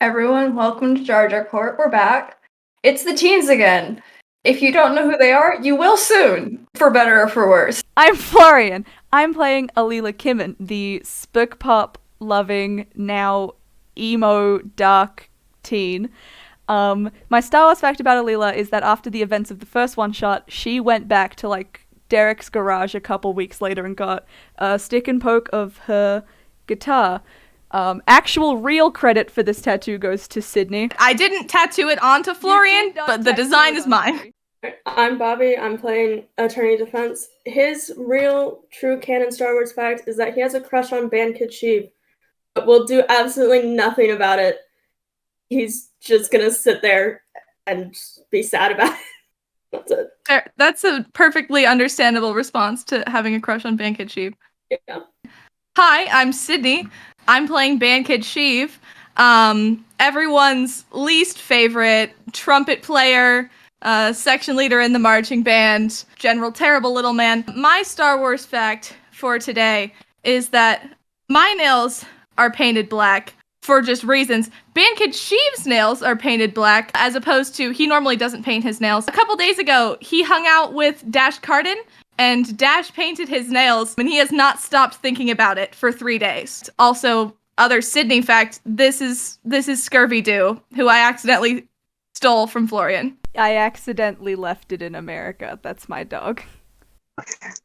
Everyone, welcome to Jar Jar Court. We're back. It's the teens again. If you don't know who they are, you will soon, for better or for worse. I'm Florian. I'm playing Alila Kimmon, the spook pop loving, now emo dark teen. My Star Wars fact about Alila is that after the events of the first one shot, she went back to Derek's garage a couple weeks later and got a stick and poke of her guitar. Actual real credit for this tattoo goes to Sydney. I didn't tattoo it onto Florian, but the design is mine. I'm Bobby. I'm playing Attorney Defense. His real, true canon Star Wars fact is that he has a crush on Band Kid Sheev, but will do absolutely nothing about it. He's just gonna sit there and be sad about it. That's it. That's a perfectly understandable response to having a crush on Band Kid Sheev. Yeah. Hi, I'm Sydney. I'm playing Band Kid Sheev, everyone's least favorite trumpet player, section leader in the marching band, general terrible little man. My Star Wars fact for today is that my nails are painted black for just reasons. Band Kid Sheev's nails are painted black, as opposed to he normally doesn't paint his nails. A couple days ago, he hung out with Dash Cardin, and Dash painted his nails, and he has not stopped thinking about it for 3 days. Also, other Sydney fact, this is Scooby Doo, who I accidentally stole from Florian. I accidentally left it in America. That's my dog.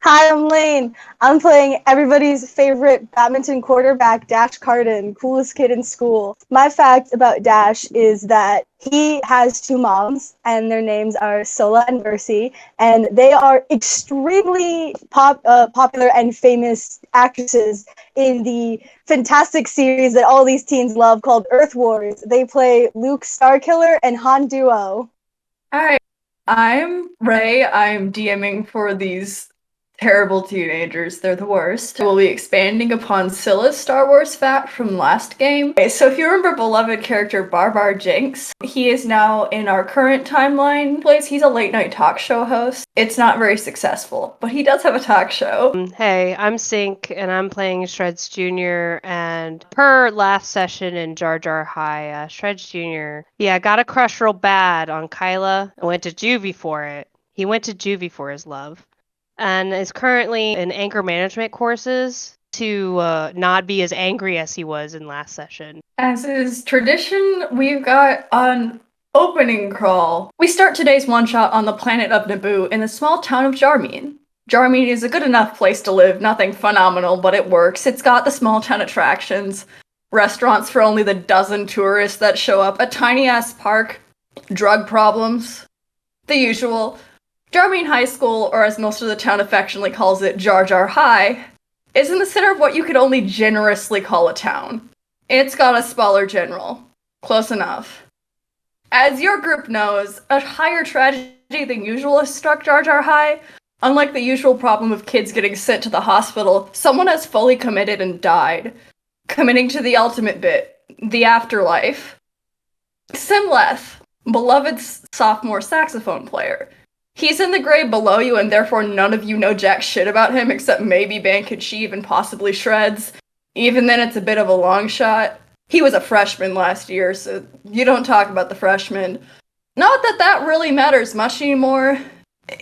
Hi, I'm Lane. I'm playing everybody's favorite badminton quarterback, Dash Cardin, coolest kid in school. My fact about Dash is that he has 2 moms, and their names are Sola and Mercy, and they are extremely popular and famous actresses in the fantastic series that all these teens love called Earth Wars. They play Luke Starkiller and Han Duo. Hi, I'm Ray. I'm DMing for these terrible teenagers. They're the worst. We'll be expanding upon Scylla's Star Wars fact from last game. Okay, so if you remember beloved character Barbar Jinx, he is now in our current timeline. He's a late night talk show host. It's not very successful, but he does have a talk show. Hey, I'm Sink, and I'm playing Shreds Jr., and per last session in Jar Jar High, Shreds Jr., got a crush real bad on Kyla and went to juvie for it. He went to juvie for his love, and is currently in anger management courses to not be as angry as he was in last session. As is tradition, we've got an opening crawl. We start today's one-shot on the planet of Naboo in the small town of Jarmeen. Jarmeen is a good enough place to live, nothing phenomenal, but it works. It's got the small town attractions, restaurants for only the dozen tourists that show up, a tiny-ass park, drug problems, the usual. Jarmeen High School, or as most of the town affectionately calls it, Jar Jar High, is in the center of what you could only generously call a town. It's got a Speller General. Close enough. As your group knows, a higher tragedy than usual has struck Jar Jar High. Unlike the usual problem of kids getting sent to the hospital, someone has fully committed and died. Committing to the ultimate bit, the afterlife. Simleth, beloved sophomore saxophone player. He's in the grade below you, and therefore none of you know jack shit about him except maybe Band Kid Sheev and possibly Shreds. Even then, it's a bit of a long shot. He was a freshman last year, so you don't talk about the freshmen. Not that that really matters much anymore.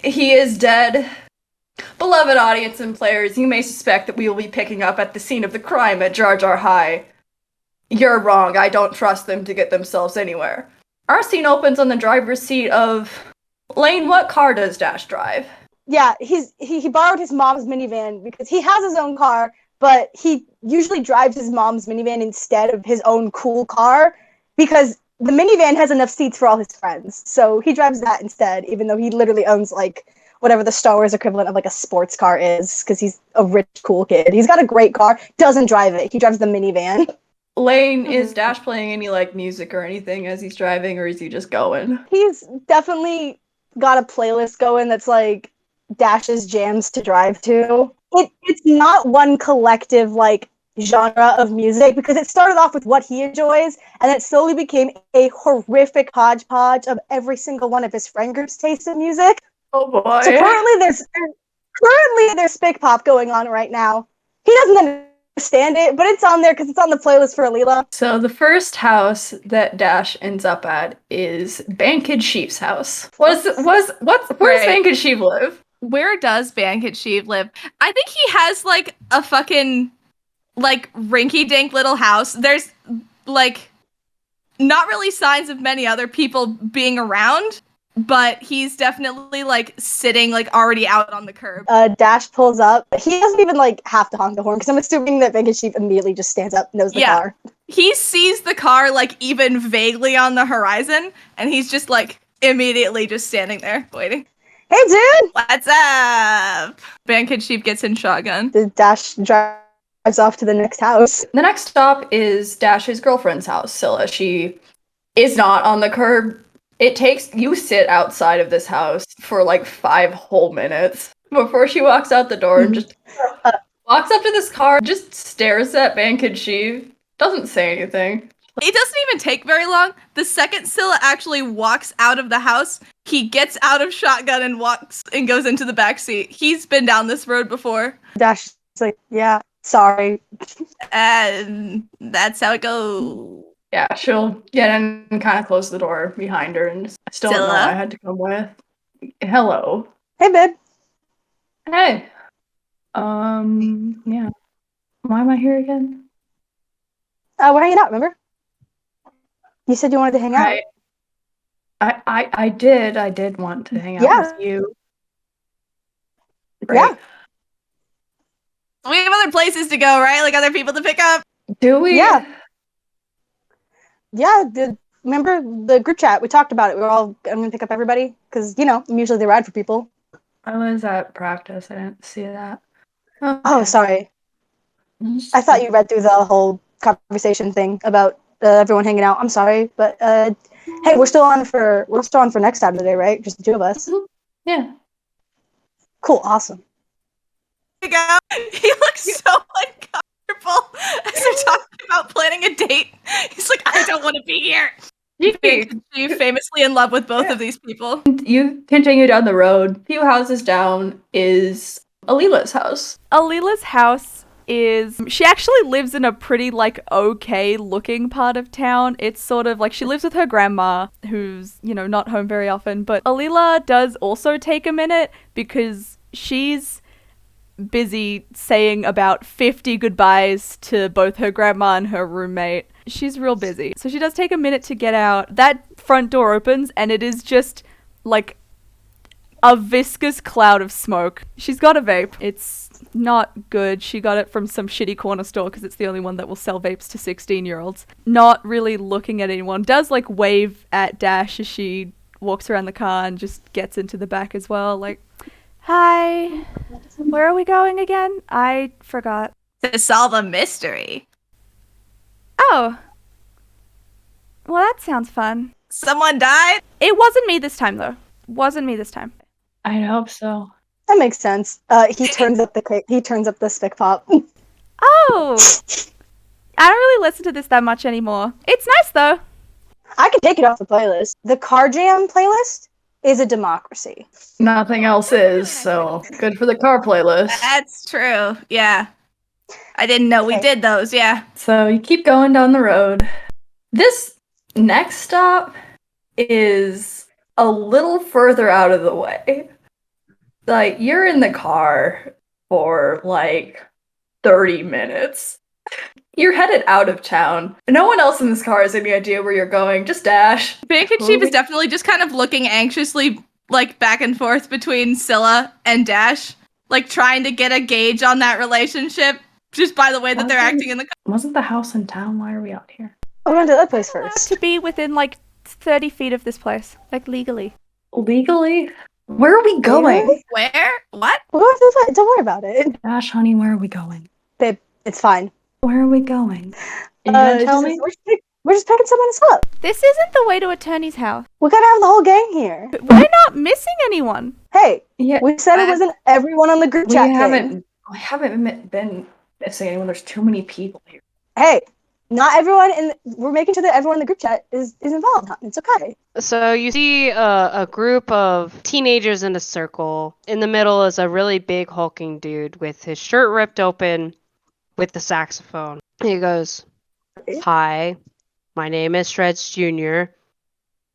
He is dead. Beloved audience and players, you may suspect that we will be picking up at the scene of the crime at Jar Jar High. You're wrong, I don't trust them to get themselves anywhere. Our scene opens on the driver's seat of... Lane, what car does Dash drive? Yeah, he borrowed his mom's minivan because he has his own car, but he usually drives his mom's minivan instead of his own cool car because the minivan has enough seats for all his friends. So he drives that instead, even though he literally owns whatever the Star Wars equivalent of a sports car is, because he's a rich, cool kid. He's got a great car, doesn't drive it. He drives the minivan. Lane, is Dash playing any music or anything as he's driving, or is he just going? He's definitely got a playlist going that's Dash's jams to drive to. It's not one collective genre of music because it started off with what he enjoys and it slowly became a horrific hodgepodge of every single one of his friend group's taste in music. Oh boy. So currently there's Spick Pop going on right now. He doesn't stand it, but it's on there because it's on the playlist for Alila. So the first house that Dash ends up at is Bankid Sheep's house. Where's Right. Bankid Sheep live? Where does Bankit Sheep live? I think he has like a fucking like rinky-dink little house. There's like not really signs of many other people being around, but he's definitely like sitting like already out on the curb. Dash pulls up. He doesn't even like have to honk the horn because I'm assuming that Bankhead Sheep immediately just stands up, knows the Yeah. car. He sees the car like even vaguely on the horizon, and he's just like immediately just standing there waiting. Hey, dude! What's up? Bankhead Sheep gets in shotgun. The Dash drives off to the next house. The next stop is Dash's girlfriend's house, Scylla. She is not on the curb. You sit outside of this house for like 5 whole minutes before she walks out the door and just walks up to this car, just stares at Bankhead Sheep, doesn't say anything. It doesn't even take very long. The second Scylla actually walks out of the house, he gets out of shotgun and walks and goes into the back seat. He's been down this road before. Dash is like, yeah, sorry. And that's how it goes. Yeah, she'll get in and kind of close the door behind her and I still don't know Scylla? what I had to come with. Hello. Hey, babe. Hey. Yeah. Why am I here again? We're hanging out, remember? You said you wanted to hang out. I did want to hang out Yeah. with you. Yeah. We have other places to go, right? Like other people to pick up. Do we? Yeah. Yeah, remember the group chat? We talked about it. We were all, I'm going to pick up everybody because, you know, I'm usually the ride for people. I was at practice. I didn't see that. Oh, sorry. I thought you read through the whole conversation thing about everyone hanging out. I'm sorry, but hey, we're still on for next Saturday, right? Just the two of us. Yeah. Cool, awesome. He looks so uncomfortable as they're talking about planning a date. He's like, I don't want to be here. She's famously in love with both of these people. You continue down the road. A few houses down is Alila's house. Alila's house is, she actually lives in a pretty like okay looking part of town. It's sort of like she lives with her grandma who's, you know, not home very often, but Alila does also take a minute because she's busy saying about 50 goodbyes to both her grandma and her roommate. She's real busy. So she does take a minute to get out. That front door opens and it is just like a viscous cloud of smoke. She's got a vape. It's not good. She got it from some shitty corner store because it's the only one that will sell vapes to 16-year-olds. Not really looking at anyone. Does like wave at Dash as she walks around the car and just gets into the back as well. Like, hi. Where are we going again? I forgot. To solve a mystery. Oh. Well, that sounds fun. Someone died? It wasn't me this time, though. Wasn't me this time. I hope so. That makes sense. He turns up the stick pop. Oh. I don't really listen to this that much anymore. It's nice, though. I can take it off the playlist. The Car Jam playlist is a democracy. Nothing else is, so good for the car playlist. That's true. Yeah. I didn't know we did those, yeah. So you keep going down the road. This next stop is a little further out of the way. Like, you're in the car for like 30 minutes. You're headed out of town. No one else in this car has any idea where you're going, just Dash. Bankhead Sheep is definitely just kind of looking anxiously like back and forth between Scylla and Dash, like trying to get a gauge on that relationship just by the way that they're acting in the car. Wasn't the house in town? Why are we out here? I want to do that place first. To be within like 30 feet of this place. Like, legally. Legally? Where are we going? Really? Where? What? We're going to the, don't worry about it. Dash, honey, where are we going? Babe, it's fine. Where are we going? Are you gonna tell me? We're just picking someone up. This isn't the way to Attorney's house. We gotta have the whole gang here. But we're not missing anyone. Hey, Yeah, we said it wasn't everyone on the group we chat thing. haven't been missing anyone. There's too many people here. Hey, not everyone we're making sure that everyone in the group chat is involved. It's okay. So you see a group of teenagers in a circle. In the middle is a really big hulking dude with his shirt ripped open, with the saxophone. He goes, "Hi, my name is Shreds Jr.,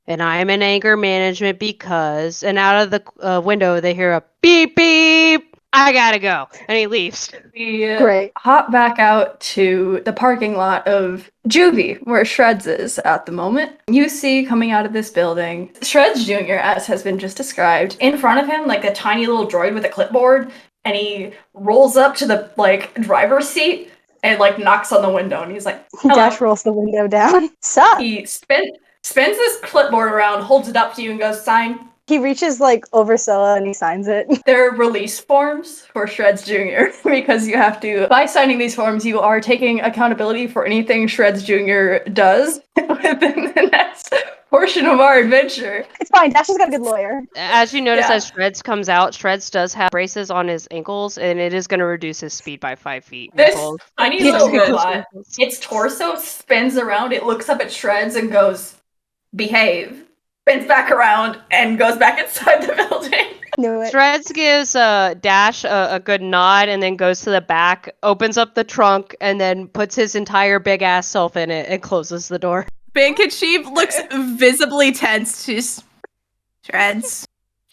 and I am in anger management because," and out of the window they hear a beep beep. I gotta go, and he leaves. We Great. hop back out to the parking lot of Juvie, where Shreds is at the moment. You see coming out of this building, Shreds Jr., as has been just described, in front of him, like a tiny little droid with a clipboard, and he rolls up to the driver's seat and knocks on the window, and he's like, "Hello." Dash rolls the window down. Sup? He spins this clipboard around, holds it up to you, and goes, "Sign." He reaches over Scylla and he signs it. They're release forms for Shreds Jr. because you have to, by signing these forms, you are taking accountability for anything Shreds Jr. does within the next portion of our adventure. It's fine. Dash has got a good lawyer. As you notice, Yeah. as Shreds comes out, Shreds does have braces on his ankles, and it is going to reduce his speed by 5 feet. This Nicole. tiny He's little good. robot, its torso spins around, it looks up at Shreds and goes, "Behave." Spins back around and goes back inside the building. Knew it. Shreds gives Dash a good nod and then goes to the back, opens up the trunk, and then puts his entire big ass self in it and closes the door. Bankachiv looks visibly tense. She's Shreds.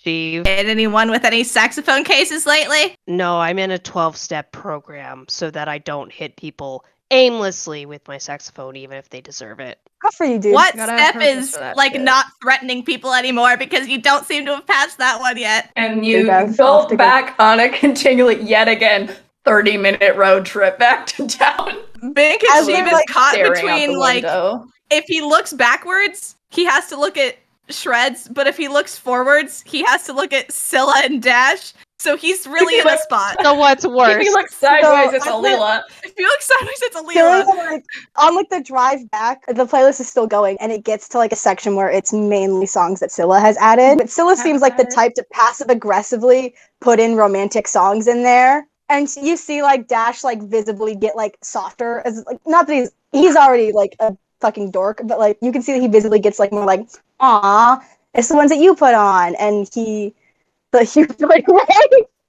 Sheev. Hit anyone with any saxophone cases lately? No, I'm in a 12-step program so that I don't hit people aimlessly with my saxophone, even if they deserve it. Good for you, dude. What Gotta have step purpose is for that shit. not threatening people anymore because you don't seem to have passed that one yet? And you Dude, that's go off to go. back on a continually, yet again, 30-minute road trip back to town. Bankachiv we're, is caught Staring out between the window. if he looks backwards, he has to look at Shreds, but if he looks forwards, he has to look at Scylla and Dash. So he's really in a spot. So what's worse? If you look sideways, So, it's I Alila. If you look sideways, it's Scylla's Alila. on the drive back, the playlist is still going, and it gets to a section where it's mainly songs that Scylla has added. But Scylla seems like the type to passive aggressively put in romantic songs in there. And you see Dash visibly get softer, as not that he's already a fucking dork, but you can see that he visibly gets more "Aw, it's the ones that you put on," and he right.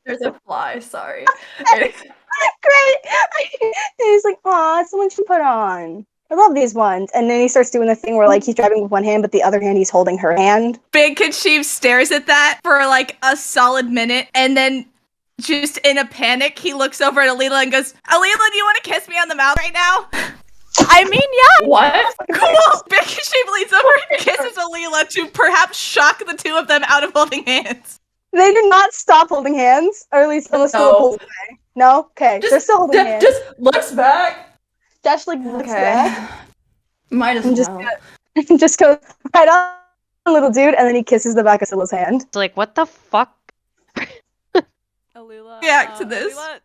There's a fly, sorry. Great. And he's "Aw, it's the ones you put on. I love these ones." And then he starts doing the thing where he's driving with one hand, but the other hand he's holding her hand. Bankachiv stares at that for a solid minute, and then just in a panic, he looks over at Alila and goes, "Alila, do you want to kiss me on the mouth right now?" I mean, yeah. What? Cool! Bankachiv leans over and kisses Alila to perhaps shock the two of them out of holding hands. They did not stop holding hands, or at least Scylla still pulls away. No? Okay, they're still holding hands. Just looks back. Dash looks back Might as and just, well. just goes right on, little dude, and then he kisses the back of Scylla's hand. It's what the fuck? Alila, React to this. Alila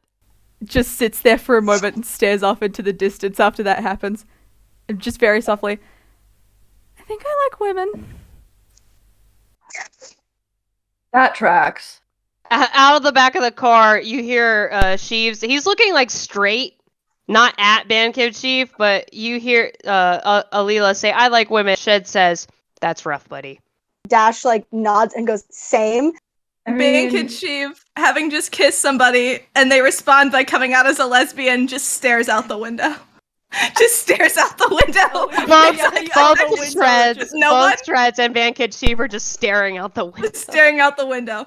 just sits there for a moment and stares off into the distance after that happens. And just very softly, "I think I like women." That tracks. Out of the back of the car, you hear Sheeves. He's looking straight, not at Bankhead Sheev, but you hear Alila say, "I like women." Shed says, "That's rough, buddy." Dash nods and goes, "Same." Bankachiv, having just kissed somebody, and they respond by coming out as a lesbian, just stares out the window. Just stares out the window. Both Shreds, No one both Shreds and Bankhead Sheev are just staring out the window. staring out the window.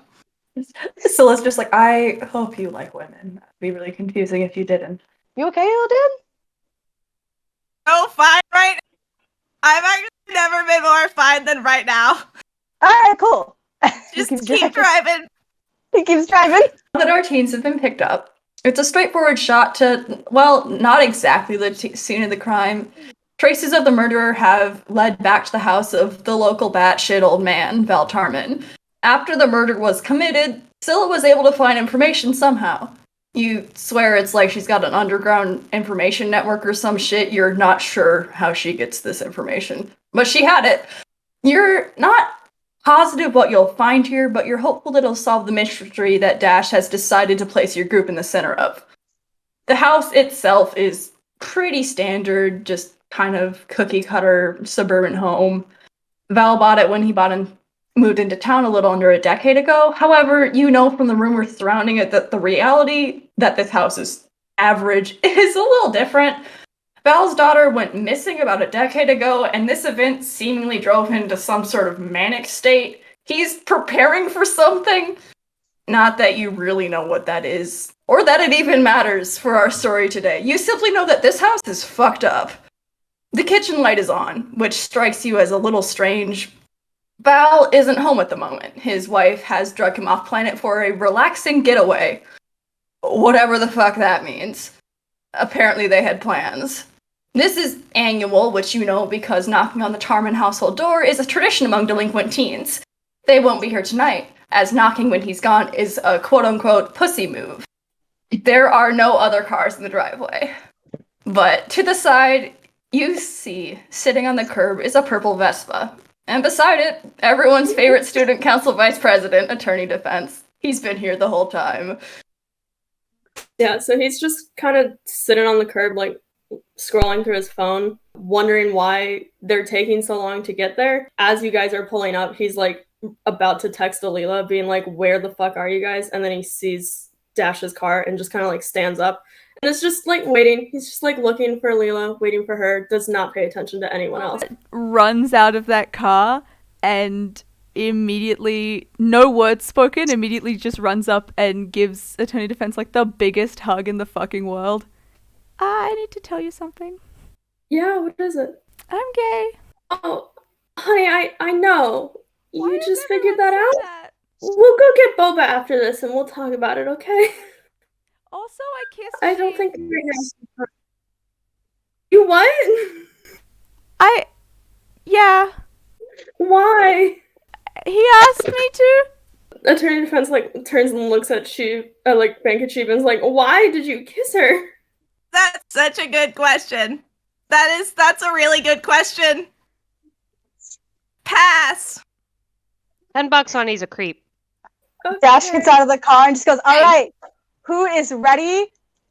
Scylla's just I hope you like women. That'd be really confusing if you didn't. You okay, little dude? Oh, fine right. I've actually never been more fine than right now. Alright, cool. Just He keeps keep driving. He keeps driving. Now that our teens have been picked up, it's a straightforward shot to, well, not exactly the scene of the crime. Traces of the murderer have led back to the house of the local batshit old man, Val Tarman. After the murder was committed, Scylla was able to find information somehow. You swear it's she's got an underground information network or some shit. You're not sure how she gets this information, but she had it. You're not positive what you'll find here, but you're hopeful it'll solve the mystery that Dash has decided to place your group in the center of. The house itself is pretty standard, just kind of cookie-cutter suburban home. Val bought it when he moved into town a little under a decade ago. However, you know from the rumors surrounding it that the reality that this house is average is a little different. Val's daughter went missing about a decade ago, and this event seemingly drove him to some sort of manic state. He's preparing for something. Not that you really know what that is, or that it even matters for our story today. You simply know that this house is fucked up. The kitchen light is on, which strikes you as a little strange. Val isn't home at the moment. His wife has drugged him off planet for a relaxing getaway. Whatever the fuck that means. Apparently they had plans. This is annual, which you know because knocking on the Tarman household door is a tradition among delinquent teens. They won't be here tonight, as knocking when he's gone is a quote-unquote pussy move. There are no other cars in the driveway. But to the side, you see, sitting on the curb is a purple Vespa. And beside it, everyone's favorite student council vice president, attorney defense. He's been here the whole time. Yeah, so he's just kind of sitting on the curb, like, scrolling through his phone, wondering why they're taking so long to get there. As you guys are pulling up, he's, like, about to text Alila, being like, where the fuck are you guys? And then he sees Dash's car and just kind of, like, stands up. And it's just, like, waiting. He's just, like, looking for Alila, waiting for her, does not pay attention to anyone else. Runs out of that car and immediately, no words spoken, immediately just runs up and gives Attorney Defense like the biggest hug in the fucking world. I need to tell you something. Yeah, what is it? I'm gay. Oh, honey, I know. Why You does just figured that everyone say out? that? We'll go get boba after this and we'll talk about it, okay? Also, I kissed I don't Sheep. think you're gonna... You what? Yeah. Why? He asked me to. Attorney Defense, like, turns and looks at like, Bank Sheep and is like, why did you kiss her? That's such a good question. That's a really good question. Pass. $10 on he's a creep. Okay. Dash gets out of the car and just goes, all right, who is ready?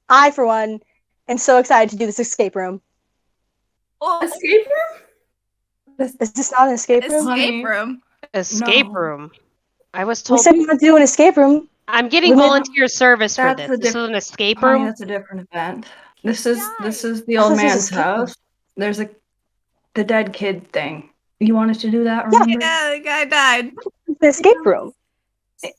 I, for one, am so excited to do this escape room. Escape room? Is this not an escape room? Escape room. Escape No. room. I was We told said we want to do an escape room. I'm getting we made- volunteer service for That's this. a This is diff- an escape Honey, room. that's a different event. This is the I old thought this was man's escape room. house. There's the dead kid thing. You wanted to do that, Yeah. remember? Yeah, the guy died. It's an escape room. He's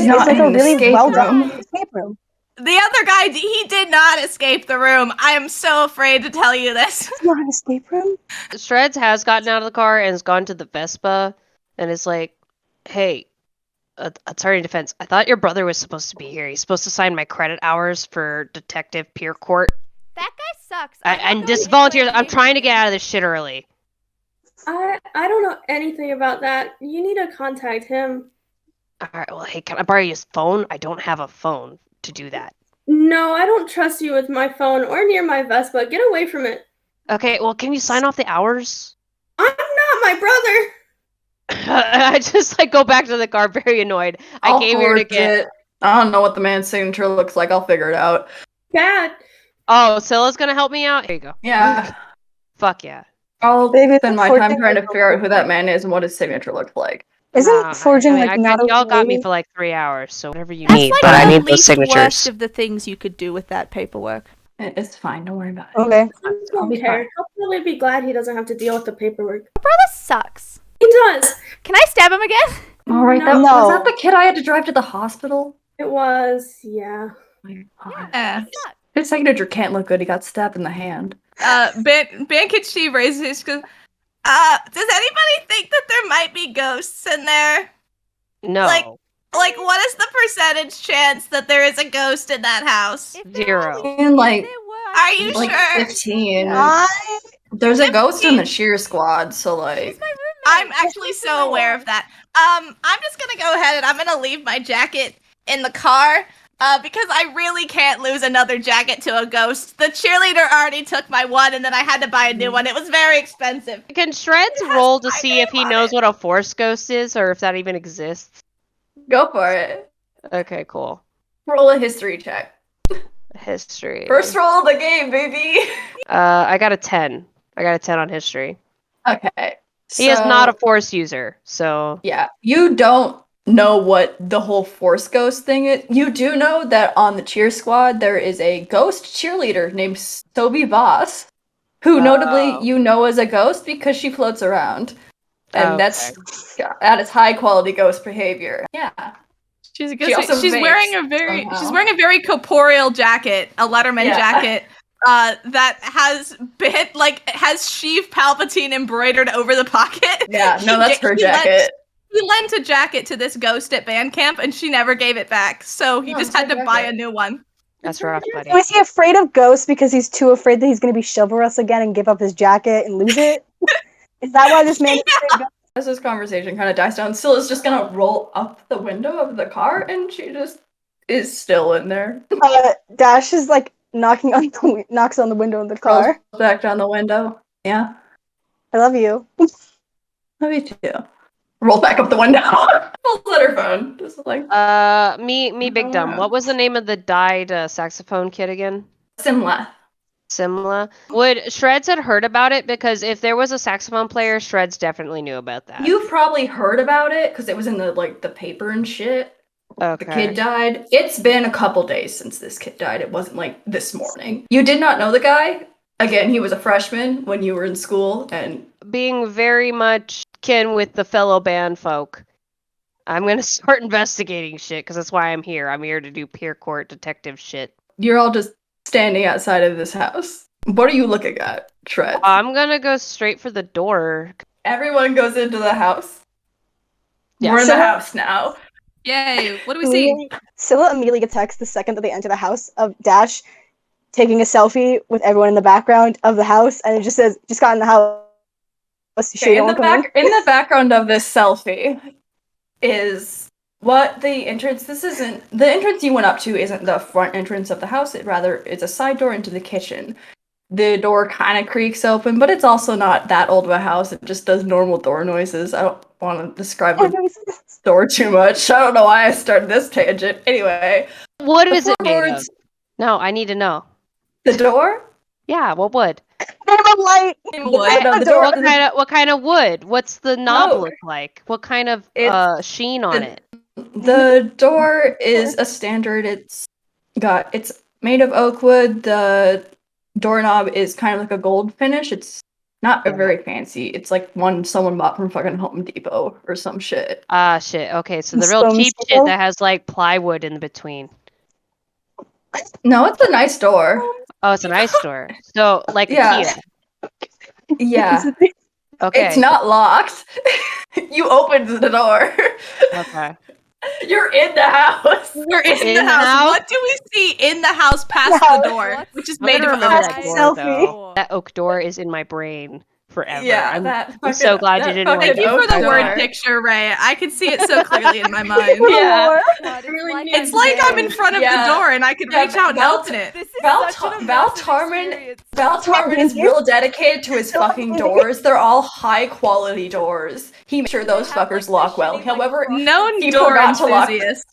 It's not like in a an really escape well room. done escape room. The other guy, he did not escape the room. I am so afraid to tell you this. It's not an escape room. Shreds has gotten out of the car and has gone to the Vespa and is like, hey, attorney defense, I thought your brother was supposed to be here. He's supposed to sign my credit hours for detective peer court. That guy sucks. And this volunteers, I'm trying to get out of this shit early. I don't know anything about that. You need to contact him. Alright, well, hey, can I borrow his phone? I don't have a phone to do that. No, I don't trust you with my phone or near my Vespa. Get away from it. Okay, well, can you sign off the hours? I'm not my brother. I just, like, go back to the car very annoyed. I I'll came here to forge get... it. I don't know what the man's signature looks like. I'll figure it out. Bad. Oh, Scylla's gonna help me out? Here you go. Yeah. Fuck yeah. I'll Baby, spend my forging time trying to like- figure out who that man is and what his signature looks like. Isn't Nah, forging I like not y'all got me okay? for like 3 hours, so whatever you That's need. like But I the need those least signatures. worst of the things you could do with that paperwork. It's fine. Don't worry about it. Okay. I I'll don't be care. fine. He'll probably be glad he doesn't have to deal with the paperwork. My brother sucks. He does. Can I stab him again? All right. No. Was that the kid I had to drive to the hospital? It was, yeah. My God. Yeah. His signature can't look good. He got stabbed in the hand. Bankit Steve raises his does anybody think that there might be ghosts in there? No. Like, what is the percentage chance that there is a ghost in that house? If there Zero. was- And like, if there were, Are you like sure? 15. I There's a ghost in the shear squad, so like. He's my roommate. I'm actually so aware of that. I'm just gonna go ahead and I'm gonna leave my jacket in the car. Because I really can't lose another jacket to a ghost. The cheerleader already took my one, and then I had to buy a new one. It was very expensive. Can Shreds roll to see if he knows what a force ghost is or if that even exists? Go for it. Okay, cool. Roll a history check. History. First roll of the game, baby. I got a 10. I got a 10 on history. Okay. He is not a force user, so Yeah, you don't know what the whole Force Ghost thing is. You do know that on the cheer squad there is a ghost cheerleader named Sobi Voss, who notably you know is a ghost because she floats around. And that is high quality ghost behavior. Yeah. She's a She also she's wearing a vapes very corporeal jacket, a Letterman jacket. That has Sheev Palpatine embroidered over the pocket. Yeah, no, that's her jacket. He lent a jacket to this ghost at band camp, and she never gave it back, so he just had to buy a new one. That's rough, buddy. So is he afraid of ghosts because he's too afraid that he's going to be chivalrous again and give up his jacket and lose it? Is that why this man is afraid of ghosts? As this conversation kind of dies down, Scylla's just gonna roll up the window of the car, and she just is still in there. Dash is like knocks on the window of the car. Rolls back down the window. Yeah. I love you. Love you too. Roll back up the window. Pulls out her phone. Just like me big dumb. What was the name of the dyed saxophone kid again? Simla. Would Shreds had heard about it? Because if there was a saxophone player, Shreds definitely knew about that. You've probably heard about it because it was in the paper and shit. Okay. The kid died. It's been a couple days since this kid died. It wasn't like this morning. You did not know the guy. Again, he was a freshman when you were in school, and being very much kin with the fellow band folk, I'm gonna start investigating shit because that's why I'm here. I'm here to do peer court detective shit. You're all just standing outside of this house. What are you looking at, Shreds? I'm gonna go straight for the door. Everyone goes into the house. Yeah. We're in the house now. Yay! What do we see? Scylla immediately gets text the second that they enter the house of Dash taking a selfie with everyone in the background of the house, and it just says, "Just got in the house." Okay, in the background of this selfie is what the entrance. This isn't the entrance you went up to. Isn't the front entrance of the house? It rather is a side door into the kitchen. The door kind of creaks open, but it's also not that old of a house. It just does normal door noises. I don't want to describe the door too much. I don't know why I started this tangent. Anyway, what is it made of? No, I need to know. The door? Yeah, what wood? Light. What kind of wood? What's the knob look like? What kind of sheen on it? The door is a standard. It's made of oak wood. The doorknob is kind of like a gold finish. It's not very fancy. It's like one someone bought from fucking Home Depot or some shit. Shit. Okay, so the real cheap shit that has like plywood in between. No, it's a nice door. Oh, it's a nice door. So, like a Kia. Yeah. Okay. It's not locked. You opened the door. Okay. You're in the house. We're in the house. What do we see in the house past the door, which is made of oak? That oak door is in my brain forever. Yeah, I'm so glad you didn't. Thank you for the word picture, Ray. I could see it so clearly in my mind. Yeah, it's like I'm in front of the door and I could reach out and open it. Val Tarman is real dedicated to his fucking doors. They're all high quality doors. He makes sure those fuckers lock well. However, known door enthusiast.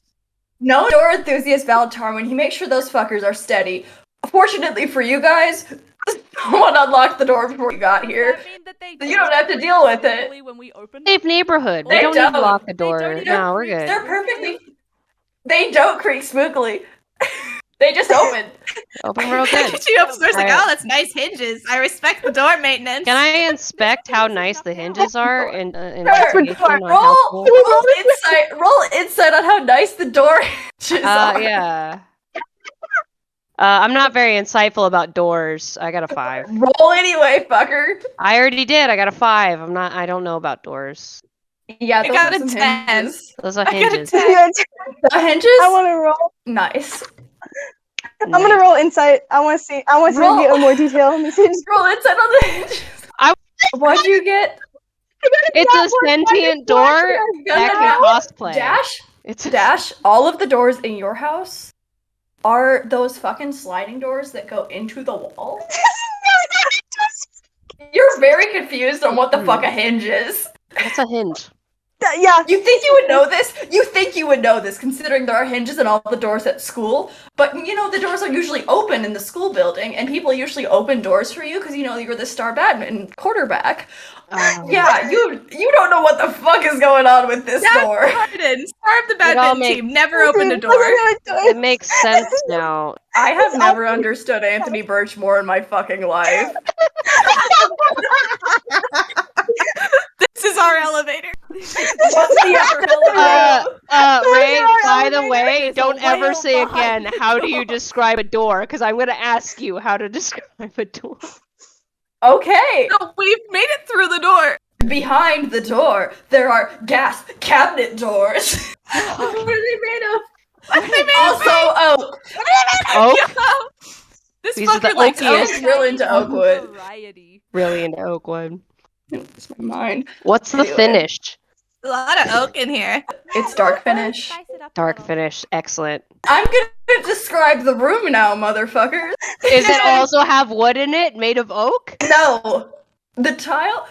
No door enthusiast Val Tarman. He makes sure those fuckers are steady. Fortunately for you guys, someone unlocked the door before you got here. You don't have to deal with it. Safe neighborhood. We don't need to lock the door. No, we're good. They're perfectly. They don't creak spookily. They just open. Open real good. She opens the door like, oh, that's nice hinges. I respect the door maintenance. Can I inspect how nice the hinges are? Roll insight on how nice the door hinges are. Yeah. I'm not very insightful about doors. I got a 5. Roll anyway, fucker. I already did. I got a 5. I don't know about doors. Yeah, I got a 10. Hinges. Those are hinges. The hinges? I want to roll. Nice. I'm gonna roll insight. I want to see in more detail. Roll insight on the hinges. What'd you get? It's a sentient door that can cosplay. Dash. All of the doors in your house are those fucking sliding doors that go into the wall. You're very confused on what the fuck a hinge is. What's a hinge? Yeah. You think you would know this? You think you would know this, considering there are hinges on all the doors at school. But the doors are usually open in the school building, and people usually open doors for you because you're the star badminton quarterback. Yeah, you don't know what the fuck is going on with this door. Harden, star of the It all badminton makes- team, never opened a door. It makes sense now. I have never understood Anthony Birch more in my fucking life. This is our elevator. What's the elevator? Ray, by the way, There's a don't ever whale say behind again, the how do you door. describe a door? Because I'm going to ask you how to describe a door. Okay. No, we've made it through the door. Behind the door, there are gas cabinet doors. What are they made of? Also oak. Oak? Yo, this These are the fucker likes oakiest. oak. I'm real into Oakwood. Variety. Really into Oakwood. It's my mind. What's the Anyway. finish? A lot of oak in here. It's dark finish. Spice it up a Dark little. finish. Excellent. I'm gonna describe the room now, motherfuckers. Does it also have wood in it made of oak? No. The tile?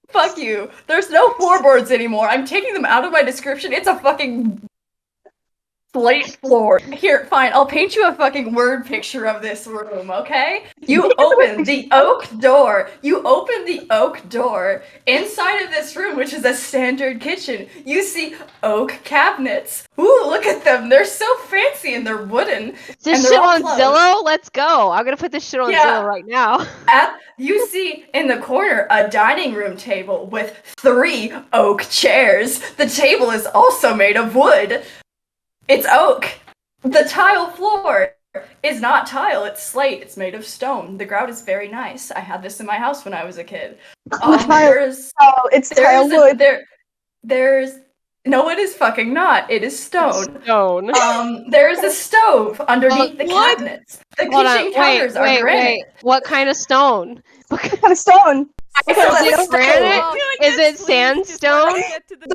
Fuck you. There's no floorboards anymore. I'm taking them out of my description. It's a fucking slate floor. Here, fine. I'll paint you a fucking word picture of this room, okay? You open the oak door. You open the oak door. Inside of this room, which is a standard kitchen, you see oak cabinets. Ooh, look at them. They're so fancy and they're wooden. Is this And they're shit all on closed. Zillow? Let's go. I'm going to put this shit on Yeah. Zillow right now. You see in the corner a dining room table with 3 oak chairs. The table is also made of wood. It's oak. The tile floor is not tile, it's slate. It's made of stone. The grout is very nice. I had this in my house when I was a kid. There's Oh, it's tile wood. there's no, it is fucking not. It is stone. Stone. There is a stove underneath the Wood? cabinets. The Hold on. kitchen counters are Wait. granite. What kind of stone? What kind of stone? Is it granite? Oh, Is it please, sandstone? just get to the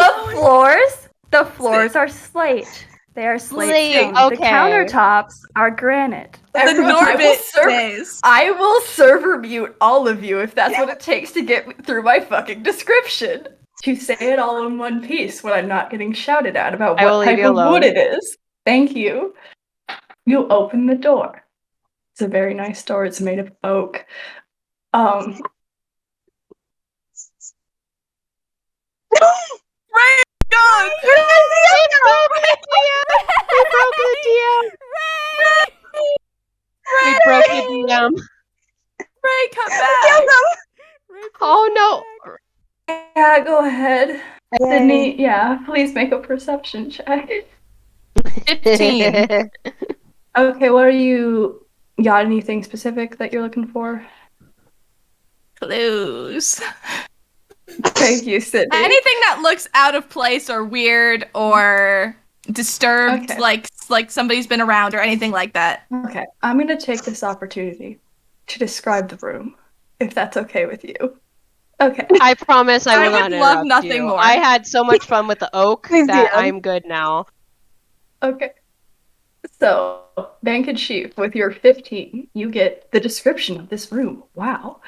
The floors are slate. They are Slate, stone. okay. The countertops are granite. The Everyone, Norbit stays. I will server mute all of you if that's what it takes to get through my fucking description. To say it all in one piece when I'm not getting shouted at about I will what leave type you of alone. wood it is. Thank you. You open the door. It's a very nice door. It's made of oak. Right, God. We broke the DM. We broke the DM. Ray, come back. Oh no. Yeah, go ahead. Sydney, yeah, please make a perception check. 15. Okay, what are you got anything specific that you're looking for? Clues. Thank you, Sydney. Anything that looks out of place or weird or disturbed, Okay. like somebody's been around or anything like that. Okay, I'm gonna take this opportunity to describe the room, if that's okay with you. Okay. I promise I I will would not love interrupt nothing you. more. I had so much fun with the oak Please that DM. I'm good now. Okay. So, Bank and Sheep, with your 15, you get the description of this room. Wow.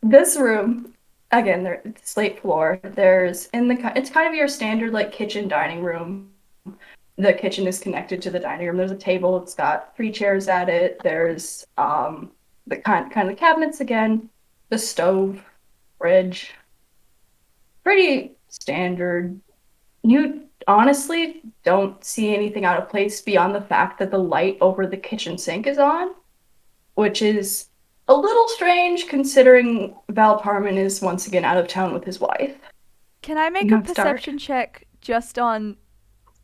This room, again, it's slate floor. It's kind of your standard like kitchen dining room. The kitchen is connected to the dining room. There's a table. It's got 3 chairs at it. There's the kind of cabinets again. The stove, fridge. Pretty standard. You honestly don't see anything out of place beyond the fact that the light over the kitchen sink is on, which is a little strange considering Val Parman is once again out of town with his wife. Can I make No, a it's dark. perception check just on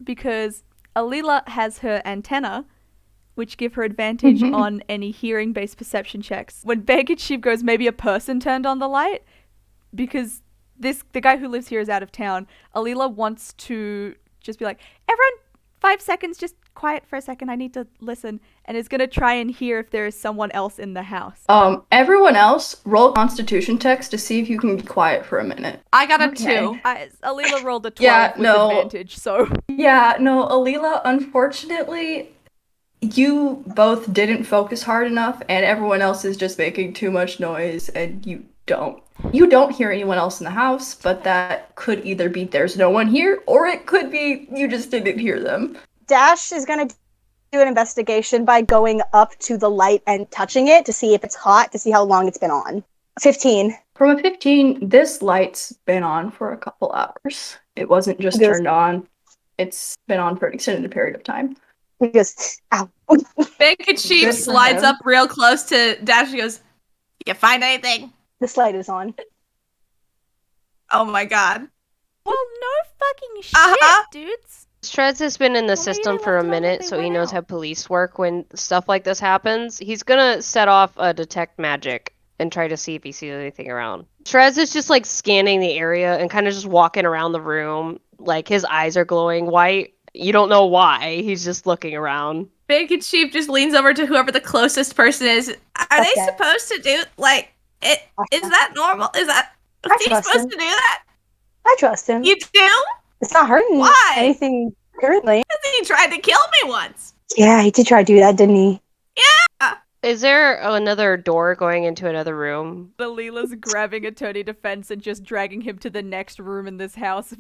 because Alila has her antenna, which give her advantage Mhm. on any hearing-based perception checks. When Baggage Sheep goes, maybe a person turned on the light, because the guy who lives here is out of town. Alila wants to just be like, everyone, 5 seconds, just quiet for a second. I need to listen, and is gonna try and hear if there is someone else in the house. Everyone else, roll Constitution checks to see if you can be quiet for a minute. I got a Okay. 2. Alila rolled a 12 Yeah, with no. advantage, so Yeah, no, Alila, unfortunately, you both didn't focus hard enough, and everyone else is just making too much noise, and you don't You don't hear anyone else in the house, but that could either be there's no one here, or it could be you just didn't hear them. Dash is going to do an investigation by going up to the light and touching it to see if it's hot, to see how long it's been on. 15. From a 15, this light's been on for a couple hours. It wasn't just Goes- turned on. It's been on for an extended period of time. He goes, ow. Bacon Sheep Good for slides him. up real close to Dash and goes, "You find anything?" This light is on. Oh my god. Well, no fucking shit, Uh-huh. dudes. Shreds has been in the Well, maybe system they for a left it on, but minute, they so he went knows out. how police work when stuff like this happens. He's gonna set off a detect magic and try to see if he sees anything around. Shreds is just like scanning the area and kind of just walking around the room. Like his eyes are glowing white. You don't know why. He's just looking around. Bacon Sheep just leans over to whoever the closest person is. Are they Okay. supposed to do like it? Is that normal? Is he trust supposed him. to do that? I trust him. You do? It's not hurting Why? anything currently. He tried to kill me once. Yeah, he did try to do that, didn't he? Is there another door going into another room? Leela's grabbing attorney defense and just dragging him to the next room in this house.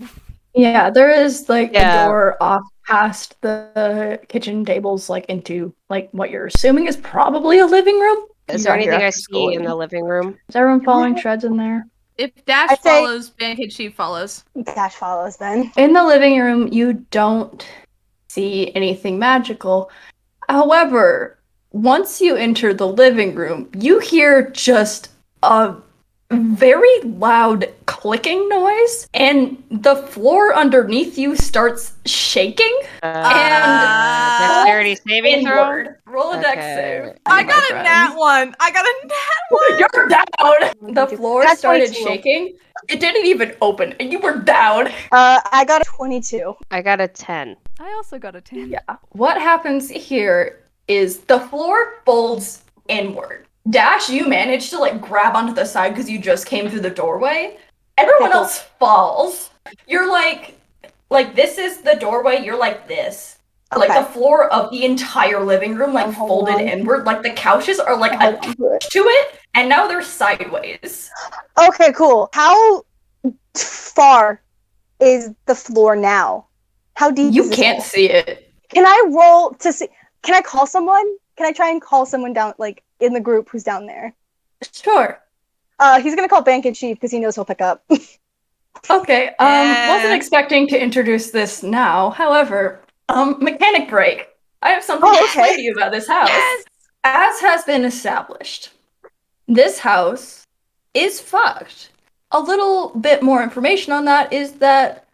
Yeah, there is like Yeah. a door off past the kitchen tables, like into like what you're assuming is probably a living room. Is You there got here anything I after see school. in the living room? Is everyone following Shreds in there? If Dash I'd say- follows, Bacon Sheep follows. Dash follows then. In the living room, you don't see anything magical. However, once you enter the living room, you hear just a very loud clicking noise, and the floor underneath you starts shaking Dexterity saving throw? inward. Roll a dex Okay. save. I my got a friend. nat one. I got a nat one. You're down! The floor That's started 22. shaking. It didn't even open, and you were down. I got a 22. I got a 10. I also got a 10. Yeah. What happens here is the floor folds inward. Dash, you managed to like grab onto the side because you just came through the doorway. Everyone Cool. else falls. You're like this is the doorway. You're like this. Like Okay. the floor of the entire living room, like Hold folded on. inward. Like the couches are like Hold on attached to it. to it, and now they're sideways. Okay, cool. How far is the floor now? How deep You is this can't hole? see it. Can I roll to see? Can I call someone? Can I try and call someone down, like in the group who's down there? Sure. He's gonna call Bank and Chief because he knows he'll pick up. Okay. Yeah. Wasn't expecting to introduce this now. However, mechanic break. I have something to Oh, explain okay. to you about this house. Yes. As has been established, this house is fucked. A little bit more information on that is that,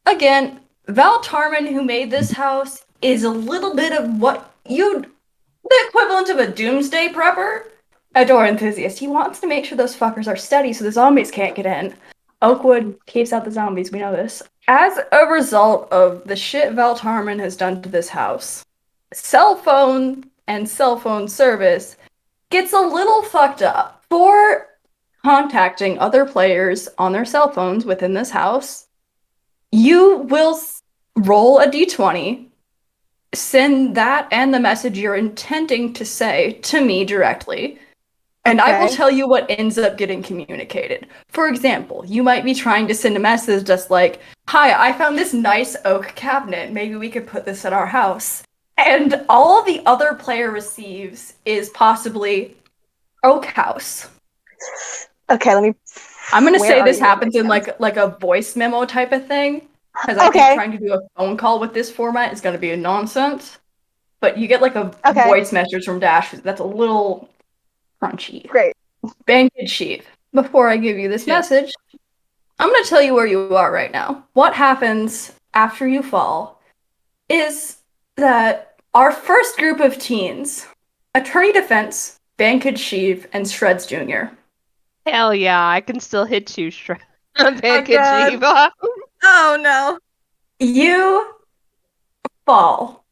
again, Val Tarman, who made this house, is a little bit of what you'd the equivalent of a doomsday prepper. A door enthusiast. He wants to make sure those fuckers are steady so the zombies can't get in. Oakwood keeps out the zombies, we know this. As a result of the shit Val Tarman has done to this house, cell phone and cell phone service gets a little fucked up. For contacting other players on their cell phones within this house, you will roll a d20, send that and the message you're intending to say to me directly, and I will Okay. tell you what ends up getting communicated. For example, you might be trying to send a message just like, "Hi, I found this nice oak cabinet. Maybe we could put this at our house." And all the other player receives is possibly oak house. Okay, let me. I'm gonna Where say are this you? happens in like a voice memo type of thing, because I Okay. think trying to do a phone call with this format is gonna be a nonsense. But you get like a Okay. voice message from Dash that's a little crunchy. Great. Banked Chief. Before I give you this Yes. message, I'm gonna tell you where you are right now. What happens after you fall is that our first group of teens, Attorney Defense, Banked Chief, and Shreds Jr. Hell yeah, I can still hit you, Shred. God. Shiva. Oh no. You fall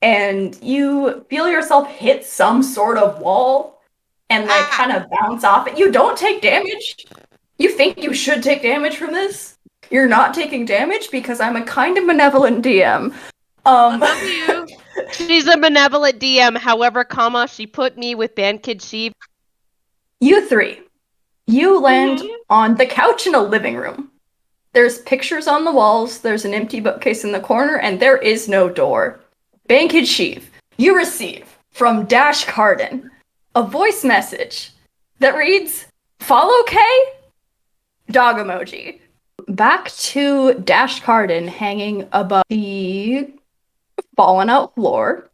and you feel yourself hit some sort of wall and like kind of bounce off it. You don't take damage. You think you should take damage from this. You're not taking damage because I'm a kind of benevolent DM. I love you. She's a benevolent DM, however, comma, she put me with Band Kid Sheep. You three You land on the couch in a living room. There's pictures on the walls, there's an empty bookcase in the corner, and there is no door. Bankhead Sheev, you receive from Dash Carden a voice message that reads, "Follow K?" Dog emoji. Back to Dash Carden hanging above the fallen out floor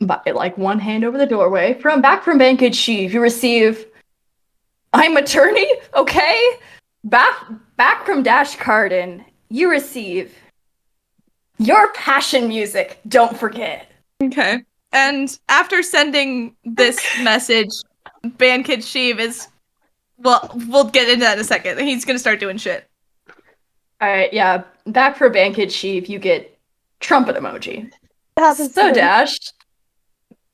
by like one hand over the doorway. From Bankhead Sheev, you receive, "I'm attorney, okay?" Back from Dash Carden, you receive, "Your passion music, don't forget." Okay. And after sending this message, Bandkid Sheev is, well, we'll get into that in a second. He's gonna start doing shit. Alright, yeah. Back for Bankhead Sheev, you get trumpet emoji. What happens So to him? Dash,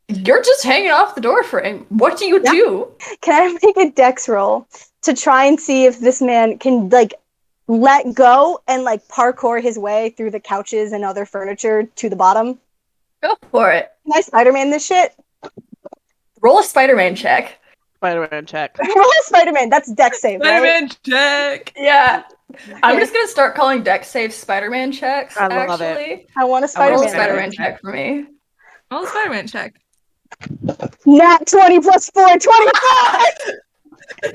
you're just hanging off the door frame. What do you do? Can I make a dex roll to try and see if this man can like let go and like parkour his way through the couches and other furniture to the bottom? Go for it. Can I Spider-Man this shit? Roll a Spider-Man check. Spider-Man check. Roll a Spider-Man. That's dex save, right? Spider-Man check. Yeah. I'm Okay. just gonna start calling dex save Spider-Man checks, I love it. actually. I want a Roll Spider-Man. a Spider-Man check for me. Roll a Spider-Man check. Nat 20 plus 4, 25!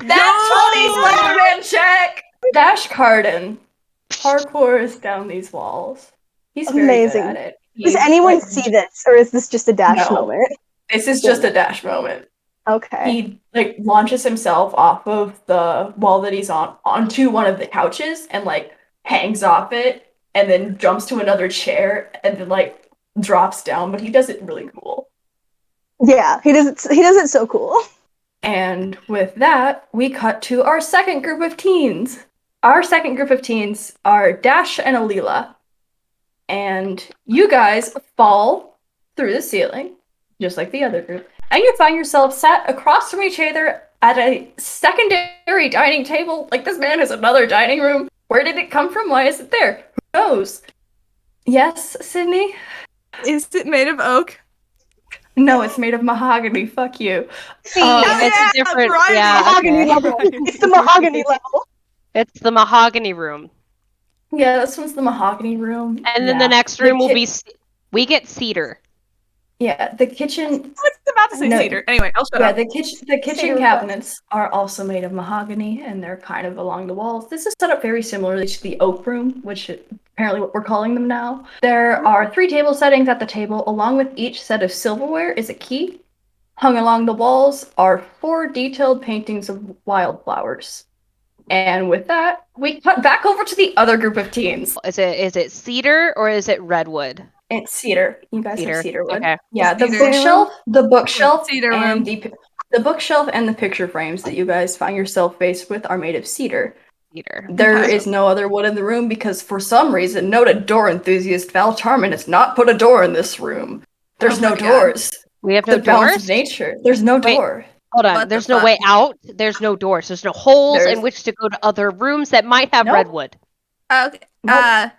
That's 20 Spider-Man check! Dash Carden parkours down these walls. He's very Amazing. good at it. Does He's, anyone like, see this, or is this just a Dash No. moment? This is just a Dash moment. Okay. He like launches himself off of the wall that he's on onto one of the couches and like hangs off it and then jumps to another chair and then like drops down, but he does it really cool. Yeah, he does it so cool. And with that, we cut to our second group of teens. Our second group of teens are Dash and Alila. And you guys fall through the ceiling, just like the other group. And you find yourself sat across from each other at a secondary dining table. Like, this man has another dining room. Where did it come from? Why is it there? Who knows? Yes, Sydney? Is it made of oak? No, it's made of mahogany. Fuck you. It's a different. right. Yeah, Mahogany okay. level. It's the mahogany level. It's the mahogany room, Yeah, this one's the mahogany room. and then Yeah. the next room will be. We get cedar. Yeah, the kitchen. I was about to say No. cedar. Anyway, I'll shut Yeah, up. the kitchen Cedar cabinets are also made of mahogany, and they're kind of along the walls. This is set up very similarly to the oak room, which is apparently what we're calling them now. There are 3 table settings at the table. Along with each set of silverware is a key. Hung along the walls are 4 detailed paintings of wildflowers. And with that, we cut back over to the other group of teens. Is it cedar or is it redwood? It's cedar. You guys Cedar. have cedar wood. Okay. Yeah, the Cedar. bookshelf, Cedar and room. the bookshelf and the picture frames that you guys find yourself faced with are made of cedar. Cedar. There Okay. is no other wood in the room because for some reason, noted door enthusiast Val Charman has not put a door in this room. There's Oh no my God. doors. We have no The balance doors. of nature. There's no Wait. door. Hold on. What the There's no fuck? way out. There's no doors. There's no holes There's- in which to go to other rooms that might have Nope. redwood. Okay. Nope.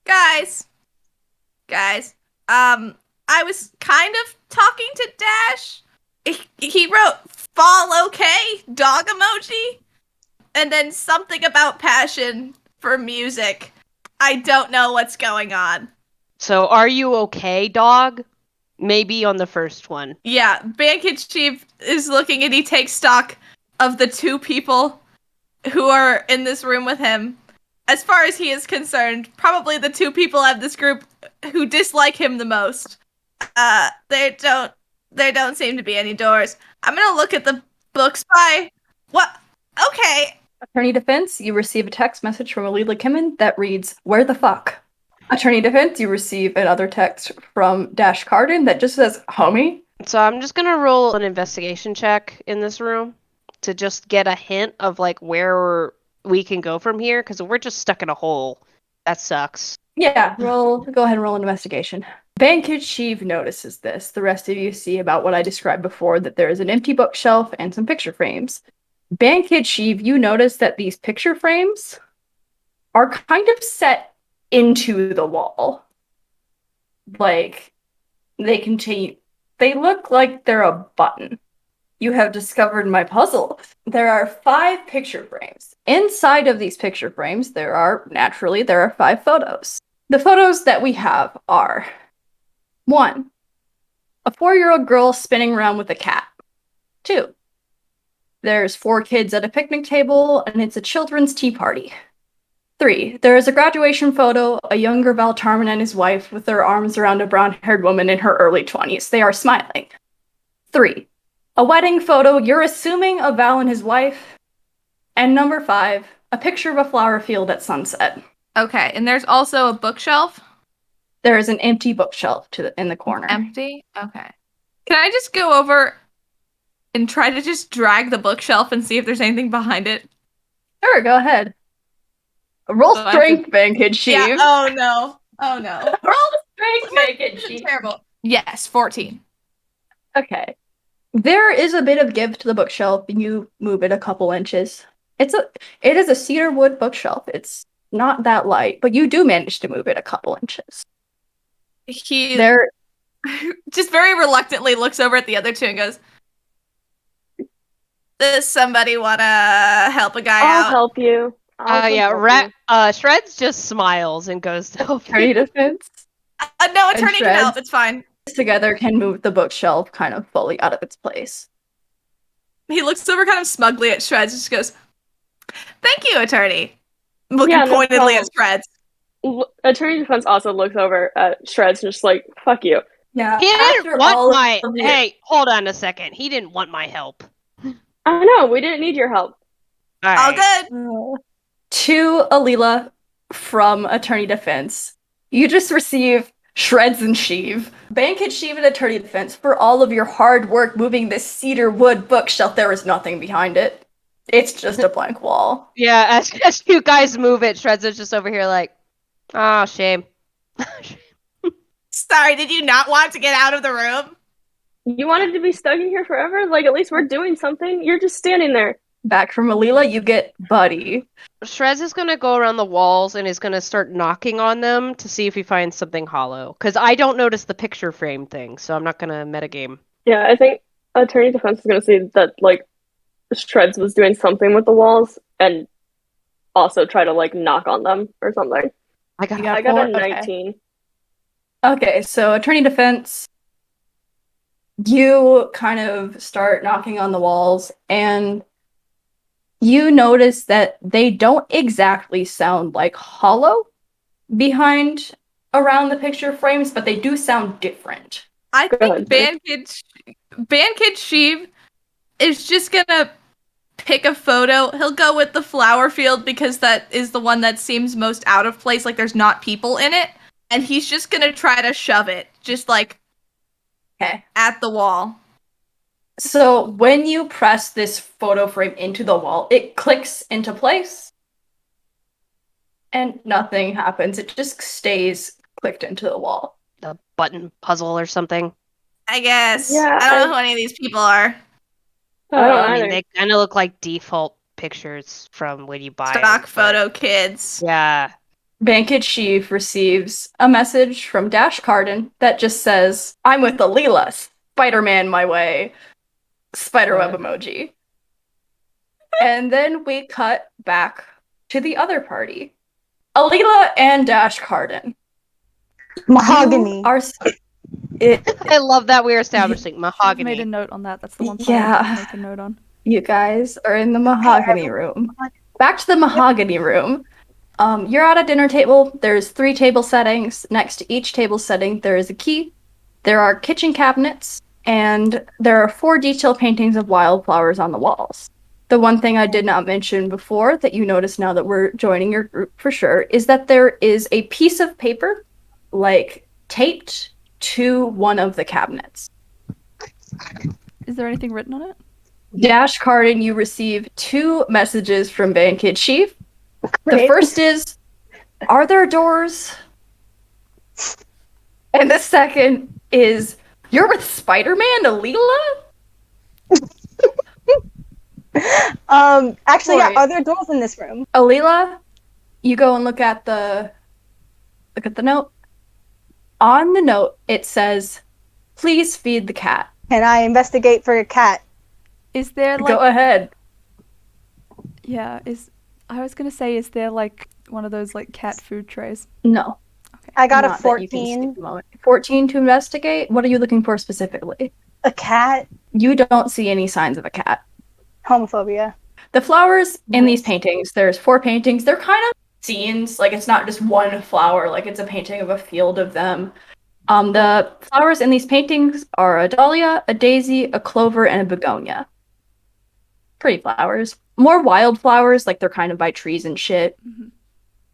Guys. I was kind of talking to Dash. He wrote "fall okay" dog emoji, and then something about passion for music. I don't know what's going on. So are you okay, dog? Maybe on the first one. Yeah, Bankage Chief is looking and he takes stock of the 2 people who are in this room with him. As far as he is concerned, probably the 2 people of this group who dislike him the most. There don't seem to be any doors. I'm gonna look at the books by what? Okay. Attorney Defense, you receive a text message from Alila Kimmin that reads, "Where the fuck?" Attorney Defense, you receive another text from Dash Carden that just says, "Homie." So I'm just gonna roll an investigation check in this room to just get a hint of like where we can go from here, because we're just stuck in a hole. That sucks. Yeah, go ahead and roll an investigation. Bankage Sheev notices this. The rest of you see about what I described before, that there is an empty bookshelf and some picture frames. Bankage Sheev, you notice that these picture frames are kind of set into the wall. Like, they look like they're a button. You have discovered my puzzle. There are 5 picture frames. Inside of these picture frames, there are 5 photos. The photos that we have are 1. A 4-year-old girl spinning around with a cat. 2. There's 4 kids at a picnic table, and it's a children's tea party. 3. There is a graduation photo, a younger Val Tarman and his wife with their arms around a brown-haired woman in her early 20s. They are smiling. 3. A wedding photo, you're assuming of Val and his wife. And number 5, a picture of a flower field at sunset. Okay, and there's also a bookshelf. There is an empty bookshelf in the corner. Empty? Okay. Can I just go over and try to just drag the bookshelf and see if there's anything behind it? Sure, go ahead. Roll So I have strength, Bankhead Sheep. Yeah. Oh no. Oh no. Roll strength, Bankhead This is Sheep. terrible. Yes, 14. Okay. There is a bit of give to the bookshelf. You move it a couple inches. It is a cedar wood bookshelf. It's not that light, but you do manage to move it a couple inches. He There, just very reluctantly looks over at the other 2 and goes, "Does somebody want to help a guy I'll out?" help you. Shreds just smiles and goes to help attorney you. defense No, attorney can Shreds? help. It's fine. together can move the bookshelf kind of fully out of its place. He looks over kind of smugly at Shreds and just goes, "Thank you, attorney." Looking Yeah, no pointedly problem. at Shreds. Attorney Defense also looks over at Shreds and just like, fuck you. Yeah. He after didn't want all my. of your- Hey, hold on a second. He didn't want my help. I know, we didn't need your help. All good. To Alila from Attorney Defense, you just receive Shreds and Sheev. Bankhead Sheev and Attorney Defense, for all of your hard work moving this cedar wood bookshelf, there is nothing behind it. It's just a blank wall. Yeah, as you guys move it, Shreds is just over here like, oh, shame. Sorry, did you not want to get out of the room? You wanted to be stuck in here forever? Like, at least we're doing something. You're just standing there. Back from Alila, you get Buddy. Shreds is going to go around the walls and is going to start knocking on them to see if he finds something hollow. Because I don't notice the picture frame thing, so I'm not going to metagame. Yeah, I think Attorney Defense is going to see that, like, Shreds was doing something with the walls and also try to, like, knock on them or something. I got, You got I got four? a Okay. 19. Okay, so Attorney Defense, you kind of start knocking on the walls, and you notice that they don't exactly sound like hollow behind around the picture frames, but they do sound different. I Go think ahead, Bankhead Sheev is just gonna pick a photo. He'll go with the flower field because that is the one that seems most out of place, like there's not people in it. And he's just gonna try to shove it, just like Okay. at the wall. So when you press this photo frame into the wall, it clicks into place and nothing happens. It just stays clicked into the wall. the button puzzle or something. I guess. Yeah, I don't know who any of these people are. I don't I mean, either. they kind of look like default pictures from when you buy Stock them, but- photo kids. Yeah. Bankhead Sheev receives a message from Dash Carden that just says, I'm with Alila, Spider-Man my way, spiderweb emoji. And then we cut back to the other party. Alila and Dash Carden. Mahogany. You are I love that we're establishing I've mahogany. made a note on that. That's the one thing Yeah. I didn't make a note on. You guys are in the mahogany room. Back to the mahogany room. You're at a dinner table. There's 3 table settings. Next to each table setting, there is a key. There are kitchen cabinets, and there are 4 detail paintings of wildflowers on the walls. The one thing I did not mention before that you notice now that we're joining your group for sure is that there is a piece of paper, like, taped to one of the cabinets. Is there anything written on it? Dash Carden, you receive 2 messages from Bankhead Chief. The Great. first is, are there doors? And the second is, you're with Spider-Man, Alila? Actually, yeah, Sorry. are there doors in this room? Alila, you go and look at the note. On the note, it says, please feed the cat. Can I investigate for a cat? Is there Go ahead. Yeah, I was gonna say, is there like one of those like cat food trays? No. I got a Not that you can see at 14. the moment. 14 to investigate? What are you looking for specifically? A cat. You don't see any signs of a cat. Homophobia. The flowers in these Nice. paintings, there's 4 paintings. They're kind of scenes. Like, it's not just one flower. Like, it's a painting of a field of them. The flowers in these paintings are a dahlia, a daisy, a clover, and a begonia. Pretty flowers. More wild flowers, like they're kind of by trees and shit.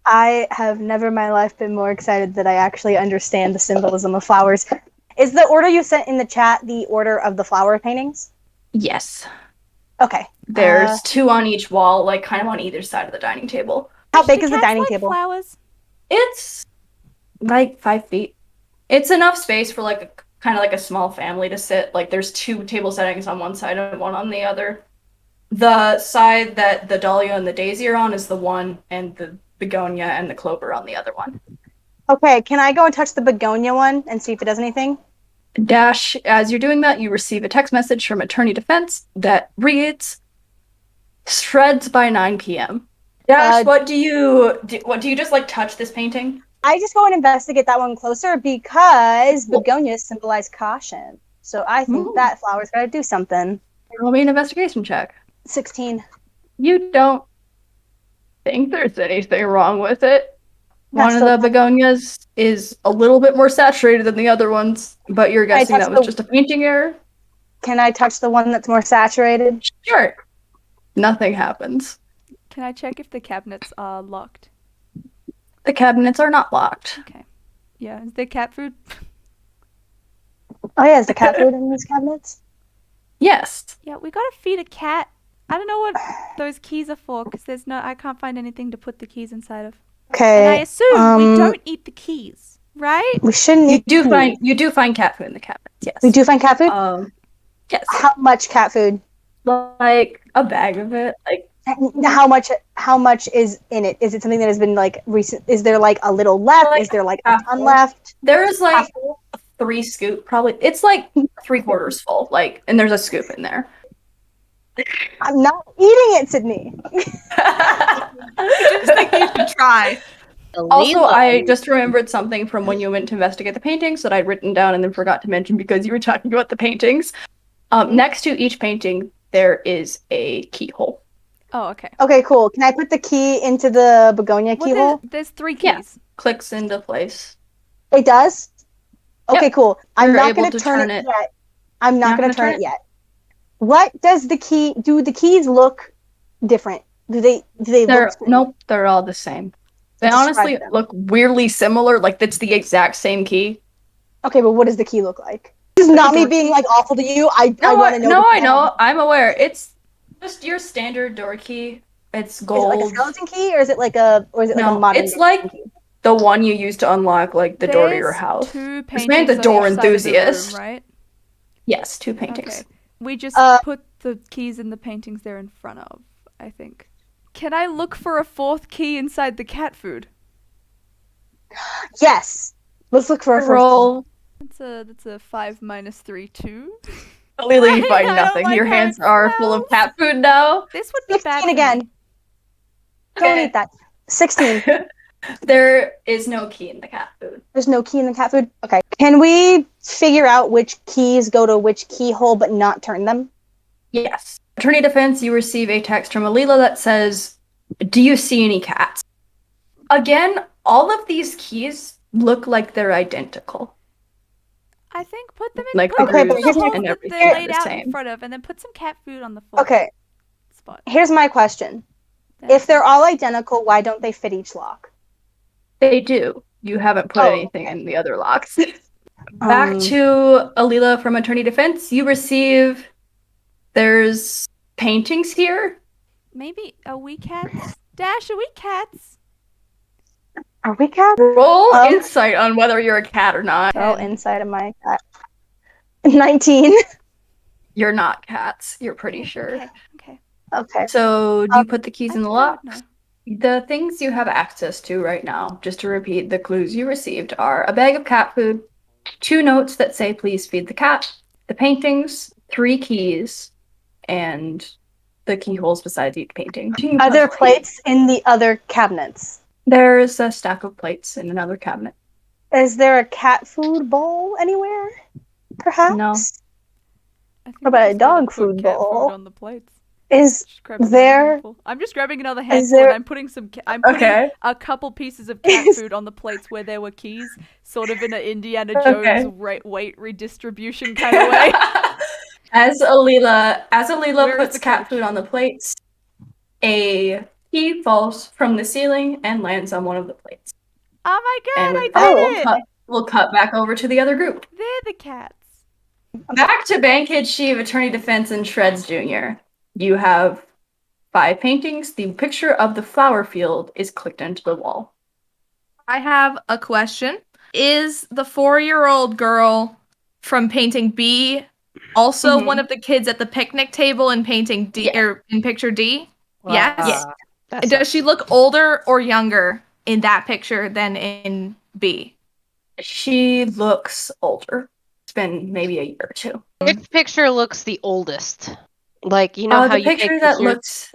I have never in my life been more excited that I actually understand the symbolism of flowers. Is the order you sent in the chat the order of the flower paintings? Yes. Okay. There's 2 on each wall, like kind of on either side of the dining table. How big Do is the cats dining like table? flowers? It's like 5 feet. It's enough space for like a kind of like a small family to sit. Like there's 2 table settings on one side and one on the other. The side that the dahlia and the daisy are on is the one, and the begonia and the clover on the other one. Okay, can I go and touch the begonia one and see if it does anything? Dash, as you're doing that, you receive a text message from Attorney Defense that reads, "Shreds by 9 p.m." Dash, what do you just like touch this painting? I just go and investigate that one closer because begonias symbolize caution. So I think that flower's got to do something. Roll me an investigation check. 16. You don't think there's anything wrong with it. That's One of so the funny. begonias is a little bit more saturated than the other ones, but you're guessing that was just a painting error? Can I touch the one that's more saturated? Sure. Nothing happens. Can I check if the cabinets are locked? The cabinets are not locked. Okay. Yeah, is there cat food? Oh yeah, is the cat food in these cabinets? Yes. Yeah, we gotta feed a cat. I don't know what those keys are for, because I can't find anything to put the keys inside of. Okay. And I assume we don't eat the keys, right? We shouldn't eat You do find cat food in the cabinets, yes. We do find cat food? Yes. How much cat food? Like a bag of it. Like How much is in it? Is it something that has been like recent? Is there like a little left? Like is there like a half ton full. left? There's like 3 scoop probably. It's like 3/4 full, like, and there's a scoop in there. I'm not eating it, Sydney. I just think you should try. Also, I just remembered something from when you went to investigate the paintings that I'd written down and then forgot to mention because you were talking about the paintings. Next to each painting, there is a keyhole. Oh, okay. Okay, cool. Can I put the key into the begonia Well, keyhole? there's 3 keys. Yeah. Clicks into place. It does? Okay, cool. I'm You're not able going to to turn turn it it. yet. I'm not Not going to gonna turn turn it yet. What does the key do? The keys look different. Do they They're look nope, they're all the same. They Describe honestly them. look weirdly similar, like it's the exact same key. Okay, but what does the key look like? This is not me being like awful to you. I want to know. No, I know. I'm aware. It's just your standard door key. It's gold. Is it like a skeleton key, or is it like a No, modern? it's like key? the one you use to unlock like the door to your There's house. 2 This paintings man's a on door each side of the room, enthusiast. right? Yes, 2 paintings. Okay. We just put the keys in the paintings they're in front of, I think. Can I look for a 4th key inside the cat food? Yes. Let's look for a Roll. That's a 5 minus 3, 2. Lily, you find I don't nothing. like Your how hands it are full of smells. cat food now. This would be bad 16 for again. me. Don't Okay. eat that. 16. There is no key in the cat food. There's no key in the cat food? Okay. Can we figure out which keys go to which keyhole but not turn them? Yes. Attorney Defense, you receive a text from Alila that says, "Do you see any cats?" Again, all of these keys look like they're identical. I think put them in, Like put the them in grooves the holes and that everything they're are laid the out same. in front of, and then put some cat food on the 4th Okay. spot. Here's my question. If they're all identical, why don't they fit each lock? They do. You haven't put Oh, anything in the other locks. Back to Alila from Attorney Defense, you receive, there's paintings here. Maybe, are we cats? Dash, are we cats? Are we cats? Roll insight on whether you're a cat or not. Oh, inside of my cat. 19. You're not cats, you're pretty sure. Okay. Okay. So, do you put the keys in the I would locks? know. The things you have access to right now, just to repeat, the clues you received are a bag of cat food, 2 notes that say please feed the cat, the paintings, 3 keys, and the keyholes beside each painting. Are there plates in the other cabinets? There's a stack of plates in another cabinet. Is there a cat food bowl anywhere? Perhaps? No. I think What about we a just gotta dog put food cat bowl? food on the plates. Is Just grab another there- handful. I'm just grabbing another handful there- and I'm putting some. I'm putting Okay. a couple pieces of cat Is- food on the plates where there were keys, sort of in an Indiana Okay. Jones weight redistribution kind of way. As Alila Where is puts the cat coach? food on the plates, a key falls from the ceiling and lands on one of the plates. Oh my god! And I with that, did it. we'll cut back over to the other group. They're the cats. Back to Bankhead Sheev, Attorney Defense, and Shreds Jr. You have 5 paintings. The picture of the flower field is clicked into the wall. I have a question. Is the 4-year-old girl from painting B also Mhm. one of the kids at the picnic table in painting D Yeah. or in picture D? Yes. Yes. That Does she sucks. look older or younger in that picture than in B? She looks older. It's been maybe a year or two. Which picture looks the oldest? Like, you know how The you picture take that pictures?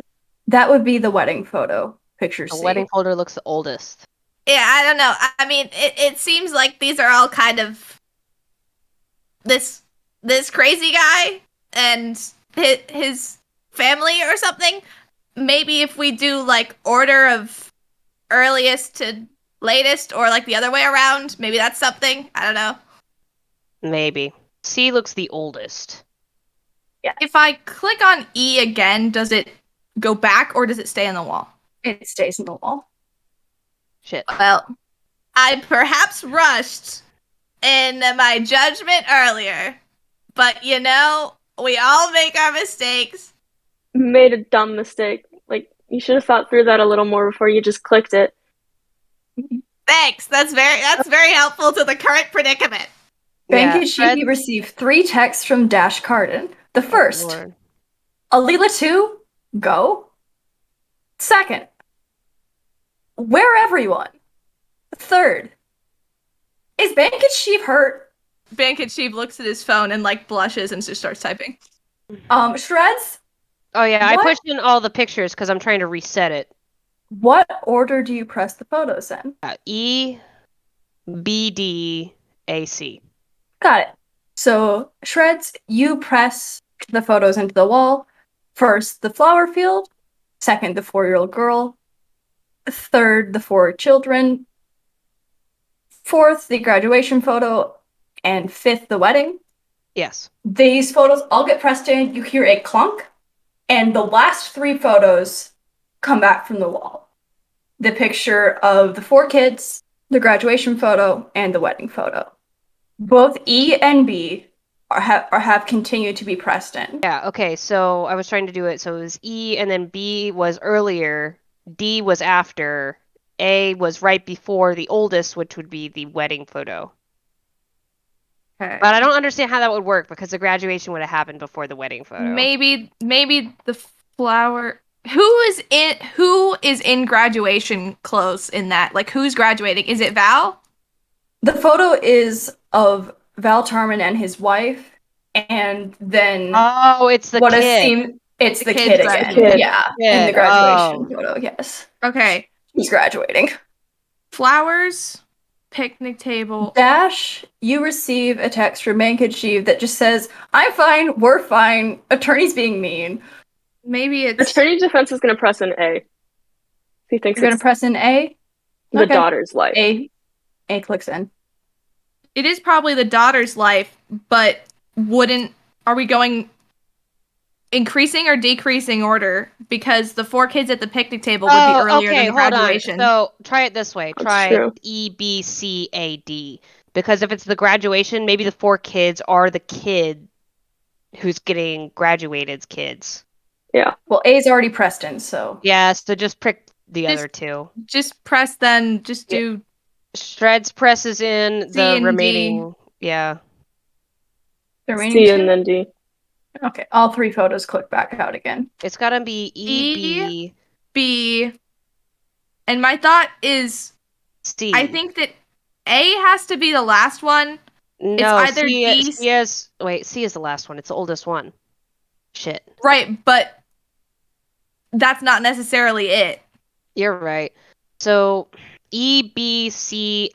that would be the wedding photo. Picture The C. wedding folder looks the oldest. Yeah, I don't know. I mean, it seems like these are all kind of this crazy guy and his family or something. Maybe if we do like order of earliest to latest or like the other way around, maybe that's something. I don't know. Maybe. C looks the oldest. If I click on E again, does it go back or does it stay on the wall? It stays in the wall. Shit. Well, I perhaps rushed in my judgment earlier, but you know, we all make our mistakes. Made a dumb mistake. Like, you should have thought through that a little more before you just clicked it. Thanks. That's very helpful to the current predicament. Bankhead Fred- Sheepy received 3 texts from Dash Carden. The first, Lord. Alila 2, go. Second, where everyone? Third, is Bankhead Sheep hurt? Bankhead Sheep looks at his phone and like blushes and just starts typing. Shreds, Oh yeah, I What? pushed in all the pictures because I'm trying to reset it. what order do you press the photos in? E, B, D, A, C. Got it. So, Shreds, you press the photos into the wall. First, the flower field. Second, the 4-year-old girl. Third, the 4 children. Fourth, the graduation photo. And fifth, the wedding. Yes. These photos all get pressed in. You hear a clunk. And the last 3 photos come back from the wall. The picture of the 4 kids, the graduation photo, and the wedding photo. Both E and B have continued to be pressed in. Yeah, okay, so I was trying to do it. So it was E and then B was earlier, D was after, A was right before the oldest, which would be the wedding photo. Okay. But I don't understand how that would work because the graduation would have happened before the wedding photo. Maybe the flower. Who is in graduation clothes in that? Like who's graduating? Is it Val? The photo is of Val Tarman and his wife, and then Oh, it's the what kid. seems it's the kid's kid again. graduating. Yeah, in the Kid, graduation oh. photo, yes. Okay. He's graduating. Flowers, picnic table. Dash, you receive a text from Bankhead Sheev that just says, I'm fine, we're fine, attorney's being mean. Maybe it's Attorney Defense is going to press an A. He thinks You're gonna it's press in A? the Okay. daughter's life. A clicks in. it is probably the daughter's life, but are we going increasing or decreasing order? Because the 4 kids at the picnic table would be Oh, earlier okay, than the hold on. graduation. So try it this way. That's Try true. E, B, C, A, D. Because if it's the graduation, maybe the 4 kids are the kid who's getting gradeuated's kids. Well, A's already pressed in, so. Yeah, so just prick the Just- other 2. Just press then, just Yeah. do Shreds presses in C the and D. remaining. Yeah. The remaining C 2? and then D. Okay, all 3 photos click back out again. It's gotta be E, B, B. And my thought is C. I think that A has to be the last one. no, either C, D- C is the last one. It's the oldest one. shit. Right, but that's not necessarily it. You're right. So EBCAD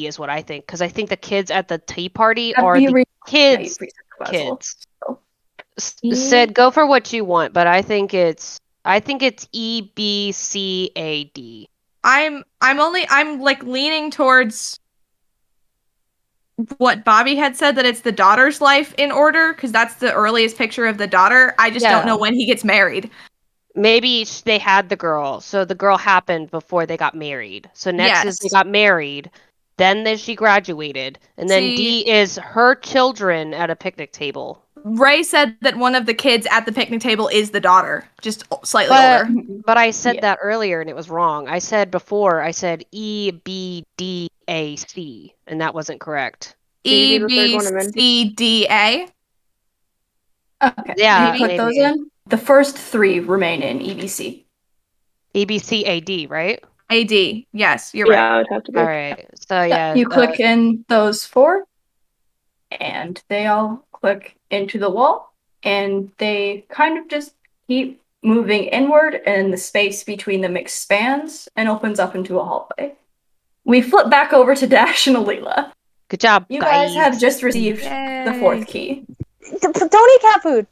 is what I think, because I think the kids at the tea party are the kids. Kids. Sid, go for what you want, but I think it's EBCAD. I'm like leaning towards what Bobby had said, that it's the daughter's life in order, because that's the earliest picture of the daughter. I just don't know when he gets married. Maybe they had the girl, so the girl happened before they got married. So next is they got married, then she graduated, and then D is her children at a picnic table. Ray said that one of the kids at the picnic table is the daughter, just slightly older. But I said that earlier and it was wrong. I said EBDAC, and that wasn't correct. EBCDA? Okay. Yeah, you put those in? The first 3 remain in EBC. EBCAD, right? AD. Yes, you're right. Yeah, I would have to be. All right. So yeah. You click in those 4, and they all click into the wall, and they kind of just keep moving inward, and the space between them expands and opens up into a hallway. We flip back over to Dash and Alila. Good job, You guys have just received the 4th key. Don't eat cat food.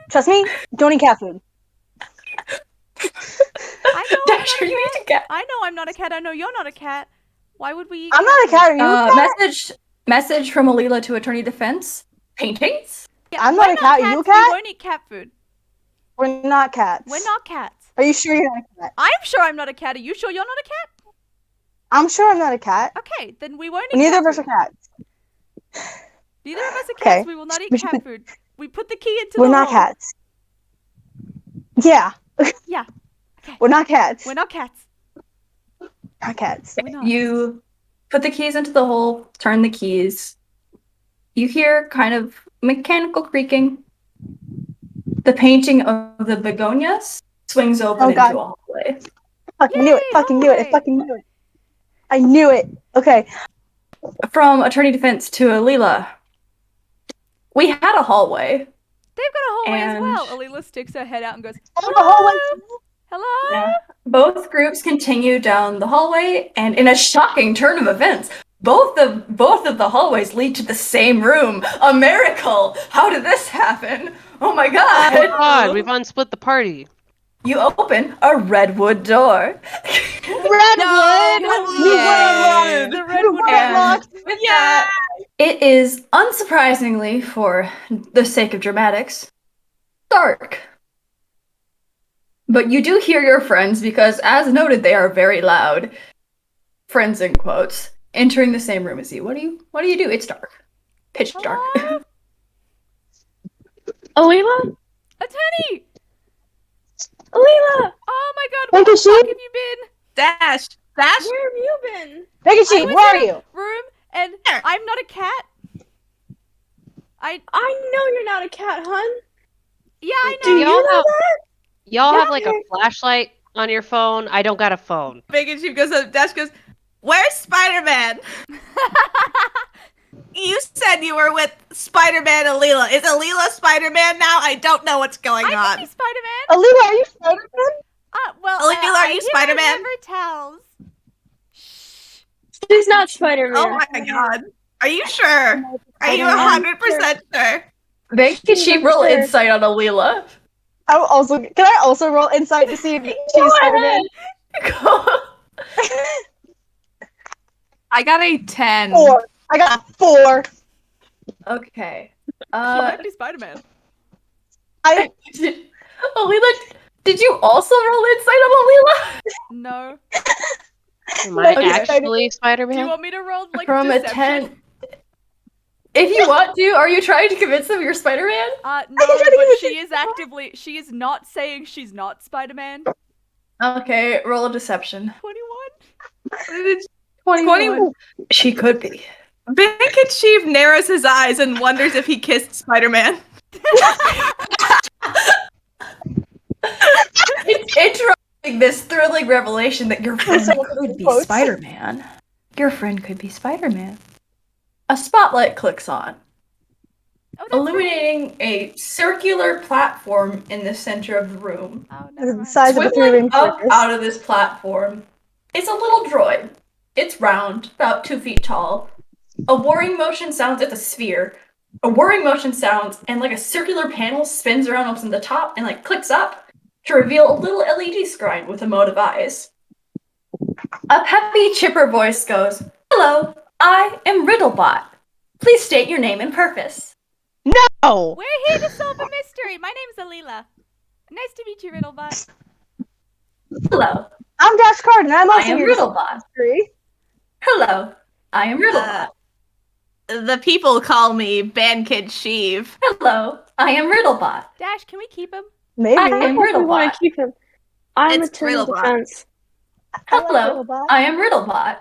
Trust me, don't eat cat food. Dash, are you eating cat? I know I'm not a cat. I know you're not a cat. Why would we eat I'm not a cat. Are you a cat? Message from Alila to Attorney Defense. Paintings? Yeah, I'm not a cat. Are you a cat? We won't eat cat food. We're not cats. We're not cats. Are you sure you're not a cat? I'm sure I'm not a cat. Are you sure you're not a cat? I'm sure I'm not a cat. Okay, then we won't eat Neither cat of us are food. cats. Neither of us are Okay. cats. We will not eat cat food. We put the key into We're the not hole. cats. Yeah. Yeah. Okay. We're not cats. We're not cats. Not cats. We're not. You put the keys into the hole, turn the keys. You hear kind of mechanical creaking. The painting of the begonias swings open into a hallway. Fucking knew it. Fucking knew it. I fucking knew it. I knew it. Okay. From Attorney Defense to Alila. We had a hallway. They've got a hallway as well. Alila sticks her head out and goes, Oh, the hallway. hello? Yeah. Both groups continue down the hallway, and in a shocking turn of events, both of the hallways lead to the same room. A miracle! How did this happen? Oh my god! Oh god, we've unsplit the party. You open a redwood door. Redwood! The redwood And with that, it is, unsurprisingly, for the sake of dramatics, dark. But you do hear your friends because, as noted, they are very loud. Friends in quotes, entering the same room as you. What do you do? It's dark. Pitch dark. Alila? Attorney! Alila! Oh my god, Thank where you, the fuck Sheep. have you been? Dash! Where have you been? Pikachu, I was where are in a you? room, and I'm not a cat. I know you're not a cat, hun. Yeah, I know. Do you know have, that? y'all Yeah, have like a flashlight on your phone? I don't got a phone. Bacon Sheep goes up, Dash goes, where's Spider-Man? You said you were with Spider-Man Alila. Is Alila Spider-Man now? I don't know what's going I on. can be Spider-Man. Alila, are you Spider-Man? Well, Alila, are you Spider-Man? Never tells. She's not Spider-Man. Oh my god. Are you sure? Are you 100% sure? Can she roll insight on Alila? Can I also roll insight to see if she's Spider-Man? I got a 10. 4. I got a 4. Okay. She might be Spider-Man. Alila, did you also roll insight on Alila? No. Am I Okay. actually Do you Spider-Man? want me to roll like From a deception? 10. If you want to, are you trying to convince them you're Spider-Man? No, try to but give she is not saying she's not Spider-Man. Okay, roll a deception. 21. 21. She could be. Bacon Sheep narrows his eyes and wonders if he kissed Spider-Man. It's interrupting this thrilling revelation that your friend could be Quotes. Spider-Man. Your friend could be Spider-Man. A spotlight clicks on. Oh, that's illuminating a circular platform in the center of the room. right. Oh, never The mind. size of a Swiveling 3-ring up circus. out of this platform is a little droid. It's round, about 2 feet tall. A whirring motion sounds, it's a sphere. A whirring motion sounds, and like a circular panel spins around up in the top and like clicks up to reveal a little LED screen with emotive eyes. A peppy, chipper voice goes, "Hello, I am Riddlebot. Please state your name and purpose." Oh, We're here to solve a mystery. My name's Alila. Nice to meet you, Riddlebot. Hello, I'm Dash Card, and I'm I also am here to solve Riddlebot. the mystery. Hello, I am Riddlebot. The people call me Bankid Sheev. Hello, I am Riddlebot. Dash, can we keep him? Maybe. I am We want Riddlebot. to keep him. I'm It's Attorney Riddlebot. Defense. I like Hello, Riddlebot. I am Riddlebot.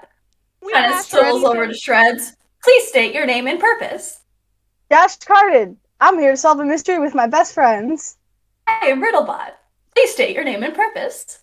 We Kind of have to strolls keep over him. to Shreds. Please state your name and purpose. Dash Carded. I'm here to solve a mystery with my best friends. I am Riddlebot. Please state your name and purpose.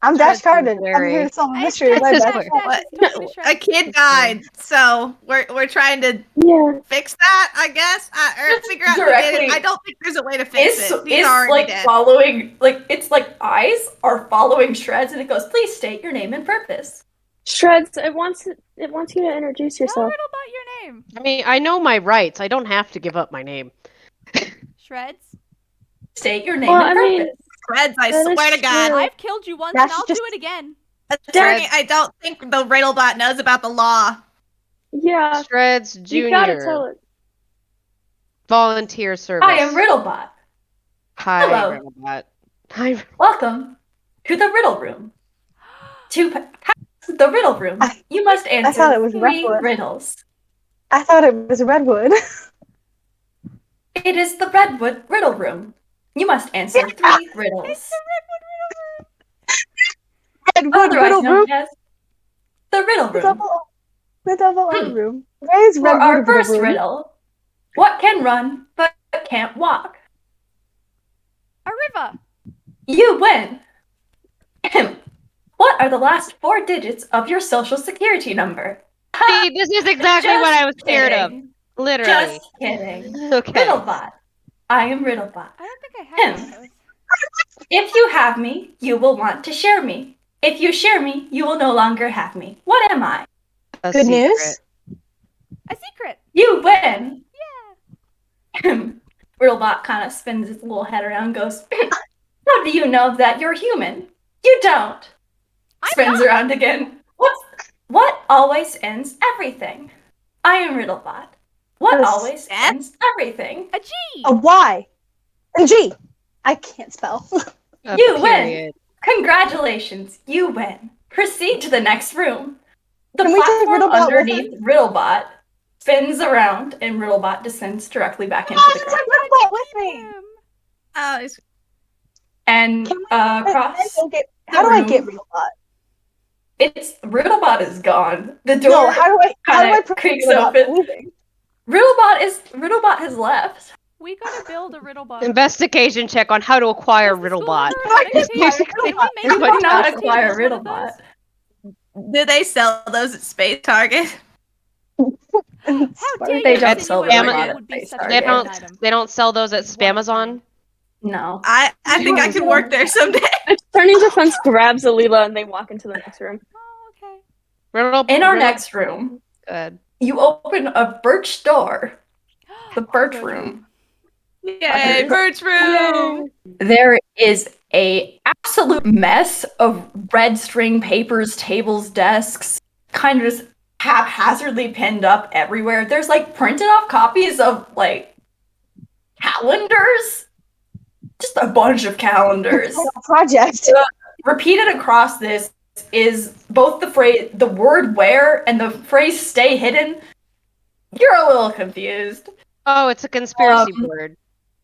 I'm Dash Shreds is Carded. I'm wary. here to solve a Hey, mystery with my Dash, best Dash, friends. Dash is talking to Shreds. A kid died, so we're trying to Yeah. fix that, I guess, or Just figure out who did directly- it. I don't think there's a way to fix Is it. He's already like dead. following, like it's like eyes are following Shreds, and it goes, "Please state your name and purpose." Shreds, it wants you to introduce Tell yourself. Riddlebot your name. I mean, I know my rights. I don't have to give up my name. Shreds. State your name Well, and I mean, purpose. Shreds, I that is swear to God. true. I've killed you once, Dash and I'll just- do it again. Attorney, I don't think the Riddlebot knows about the law. Yeah, Shreds you gotta tell Junior. it. Volunteer service. I am Riddlebot. Hi, Hello. Riddlebot. Hi. Welcome to the Riddle Room. To pass the Riddle Room, you must answer thought it was 3 Redwood. riddles. I thought it was Redwood. It is the Redwood Riddle Room. You must answer 3 riddles. Redwood Otherwise Riddle known Room. as the Riddle The Room. double O room. Where is For Redwood our first Room? riddle, what can run but can't walk? A river. You win. What are the last 4 digits of your social security number? See, this is exactly what I was scared of. Kidding. Literally. Just kidding. Okay. Riddlebot. I am Riddlebot. I don't think I have one of those. If you have me, you will want to share me. If you share me, you will no longer have me. What am I? A Good secret. news. A secret. You win. Yeah. Riddlebot kind of spins his little head around and goes, "How do you know that you're human? You don't." Spins around again. What always ends everything? I am Riddlebot. What Yes. always ends everything? A G. A Y. And G. I can't spell. A You win. period. Congratulations, you win. Proceed to the next room. The Can we take platform Riddlebot with underneath Riddlebot spins around, and Riddlebot descends directly back into the Take ground. Riddlebot with me. Him. Oh, it's And across, How do I get room. Riddlebot? Riddlebot is gone. The door No, how do I kinda prevent creaks Riddlebot open. from leaving? Riddlebot has left. We gotta build a Riddlebot. Investigation check on how to acquire Does the school Riddlebot. ever have a Just table? acquire Can we Riddlebot. make You a would Do not table acquire as one of Riddlebot. those? do they sell those at Space Target? How dare They you don't insinuate sell that Riddlebot would be at such a They Target. blind don't. item. They don't sell those at Spamazon. No. I think I could work there someday. Attorney Defense grabs Alila and they walk into the next room. Oh, okay. In our next room, Good. you open a birch door. The birch room. Yay, Birch Room! There is a absolute mess of red string papers, tables, desks, kind of just haphazardly pinned up everywhere. There's like printed off copies of like calendars. Just a bunch of calendars. Project. Repeated across this is both the word where and the phrase stay hidden. You're a little confused. Oh, it's a conspiracy board.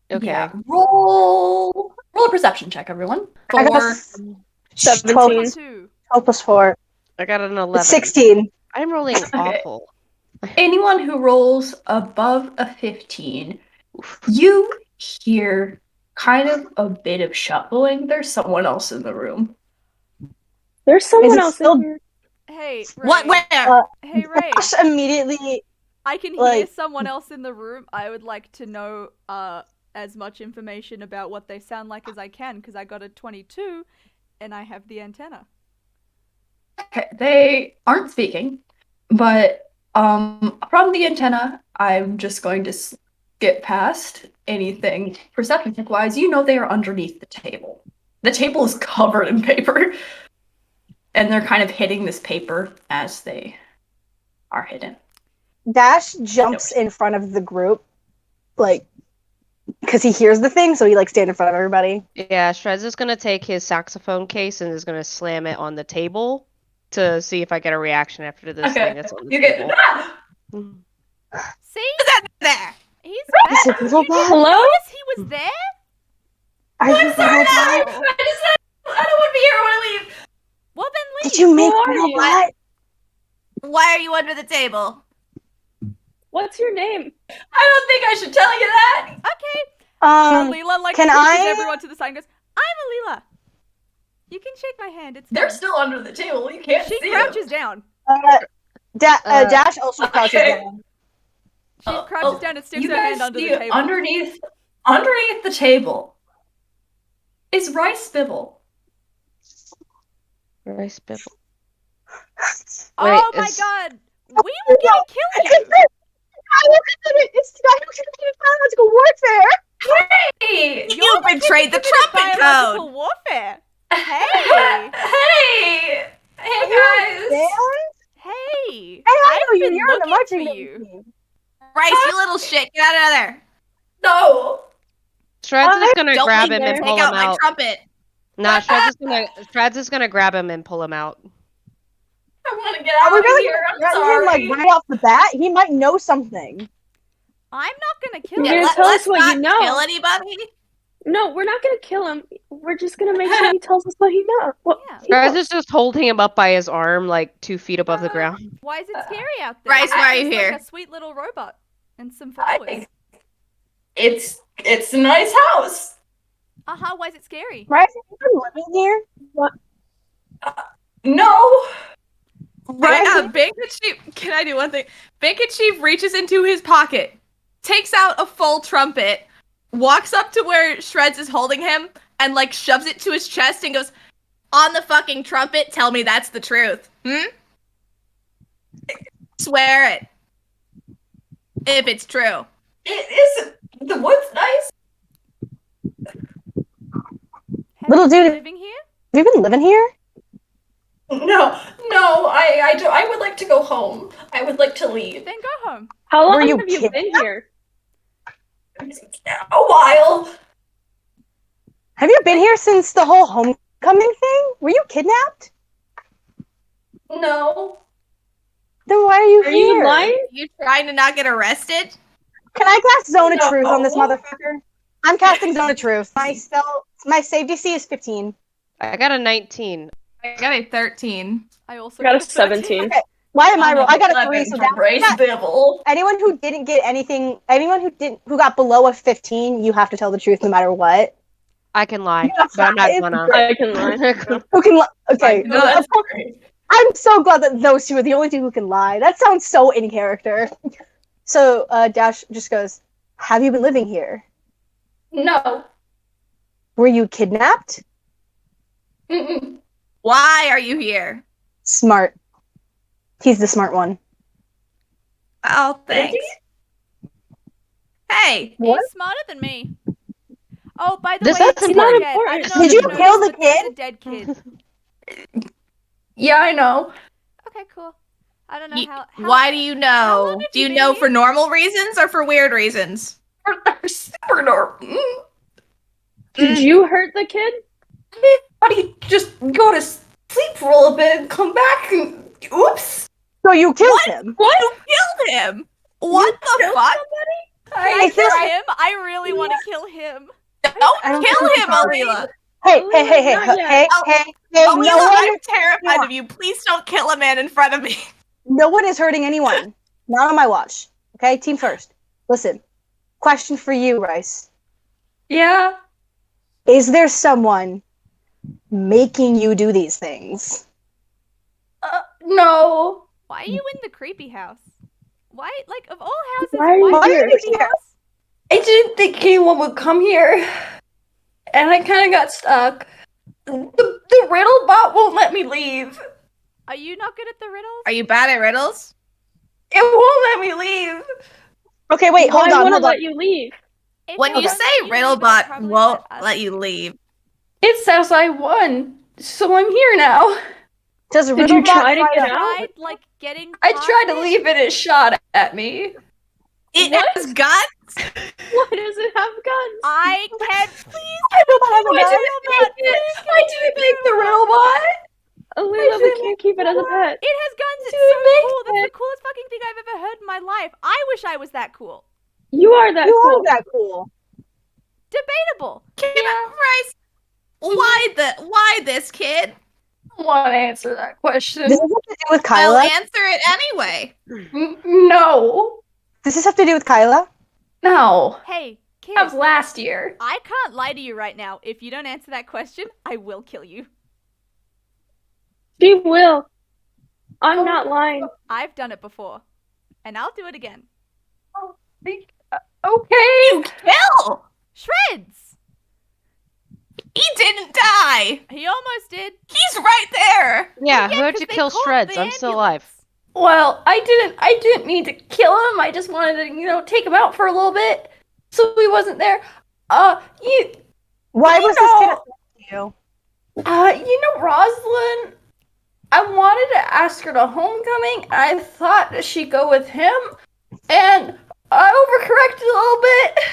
Okay. Yeah. Roll a perception check, everyone. I got For 17. 12 Two. plus 4. I got an 11. 16. I'm rolling awful. anyone who rolls above a 15, you hear kind of a bit of shuffling. There's someone else in the room. There's someone it else still- in here. Hey, Ray. What? Where? Uh, Hey, Ray. Josh immediately I can hear Like- someone else in the room. I would like to know as much information about what they sound like as I can, because I got a 22 and I have the antenna. Okay, they aren't speaking, but from the antenna, I'm just going to skip past anything perception check wise. You know they are underneath the table. The table is covered in paper, and they're kind of hitting this paper as they are hidden. Dash jumps in front of the group, like, because he hears the thing, so he like stand in front of everybody. Yeah, Shreds is gonna take his saxophone case and is gonna slam it on the table to see if I get a reaction after this Okay, thing that's on the you table. get. See? There. He's Is back. it little You didn't bad? notice he was there? Are you I'm little sorry, bad? I don't want to be here. I want to leave. Well, then leave. Did you make are little you? bad? Why are you under the table? What's your name? I don't think I should tell you that. Okay. Alila like can pushes I- everyone to the side and goes, I'm Alila. You can shake my hand. It's They're fine. still under the table. You can't She see crouches them. down. Dash also crouches Okay. down. She crouches down and sticks You her hand guys under see the table. underneath the table is Rice Bibble. Rice Bibble. Oh Wait, my is- god. We were gonna kill you. It's biological warfare. Hey, You betrayed the trumpet Biological code. warfare. Hey. hey, hey guys. Hey. Hey, I I've know you. been You're on the looking marching for band you. team. Rice, you little shit. Get out of there. No. Shreds is gonna Don't grab make him me and take pull out him my out. trumpet. Nah, Shreds is gonna grab him and pull him out. I want to get Are out we of really here. gonna I'm threaten him sorry. like right off the bat? He might know something. I'm not gonna kill You're you. gonna tell Let's us what not you know. kill anybody. No, we're not gonna kill him. We're just gonna make sure he tells us what he knows. What Yeah. he Shreds knows. is just holding him up by his arm, like 2 feet above the ground. Why is it scary out there? Bryce, why are It's you like here? a sweet little robot and some flowers. It's a nice house. Why is it scary? Right? Have you been living here? No. Right, Bacon Chief. Can I do one thing? Bacon Chief reaches into his pocket, takes out a full trumpet, walks up to where Shreds is holding him, and like shoves it to his chest and goes, "On the fucking trumpet, tell me that's the truth. Swear it. If it's true." It isn't. The wood's nice. Have Little you been dude- living here? Have you been living here? No, I would like to go home. I would like to leave. Then go home. How long Were you have you been kidnapped? here? A while. Have you been here since the whole homecoming thing? Were you kidnapped? No. Then why are you Are here? you lying? You trying to not get arrested? Can I cast Zone of No. Truth on this motherfucker? I'm casting Zone of Truth. My save DC is 15. I got a 19. I got a 13. I also I got a 13. 17. Okay. Why am I roll? I got a 3, so that's Race Bibble. anyone who didn't get anything, who got below a 15, you have to tell the truth no matter what. I can lie, Yeah, but I'm not it's gonna. I can lie. Who can okay. No, that's great. I'm so glad that those two are the only two who can lie. That sounds so in character. So Dash just goes, "Have you been living here? No. Were you kidnapped?" Mm-mm. Why are you here? Smart. He's the smart one. Oh, thanks. Hey, What? He's smarter than me. Oh, by the This way, is it's not important. dead. I don't know Did if you noticed, kill the but there's kid? a dead kid. Yeah, I know. Okay, cool. I don't know how why do you how know? long have Do you you been know here? for normal reasons or for weird reasons? They're super normal. Did you hurt the kid? How do you just go to sleep for a little bit and come back and oops? So you killed him. What? You killed him? What the fuck? Can I kill I- him? I really want to kill him. I Don't don't kill think him, so. Alila. Hey, Oh, hey, hey, hey, not hey, yet. hey, Oh, hey, hey, Alila, no I'm one, terrified of you. Please don't kill a man in front of me. no one is hurting anyone. Not on my watch. Okay, team first. Listen, question for you, Rice. Yeah. Is there someone making you do these things? No. Why are you in the creepy house? Why? Like, of all houses, Why are you why here? would you house? I didn't think anyone would come here, and I kind of got stuck. The riddle bot won't let me leave. Are you not good at the riddles? Are you bad at riddles? It won't let me leave. Okay, wait, hold Why on, wouldn't hold on. let you leave? If When it you wasn't say you, riddle it would bot probably won't us let you leave. It says I won, so I'm here now. Does Did you Riddlebot try to try get to- out? tried like getting. I past tried to it. leave and it shot at me. It What? has guts. Why does it have guns? I can't. Please I don't have a keep it gun. riddle bot. Please can I we keep didn't it make the riddle riddle bot? bot. Alila, we didn't can't keep it as a pet. It has guns. It's didn't so make cool. That's it. the coolest fucking thing I've ever heard in my life. I wish I was that cool. You are that You cool. are that cool. Debatable. Bryce, why this kid? I don't want to answer that question. Does this have to do with I'll Kyla? answer it anyway. No. Does this have to do with Kyla? No. Hey, kid. That was last year. I can't lie to you right now. If you don't answer that question, I will kill you. She will. I'm not lying. I've done it before, and I'll do it again. Okay. You kill. Shreds. He didn't die. He almost did. He's right there. Yeah, Yeah, who'd 'cause you they kill called Shreds? the I'm still alive. ambulance. Well, I didn't mean to kill him. I just wanted to, take him out for a little bit, so he wasn't there. Why was this kid a threat to you? Rosalind. I wanted to ask her to homecoming. I thought that she'd go with him, and I overcorrected a little bit.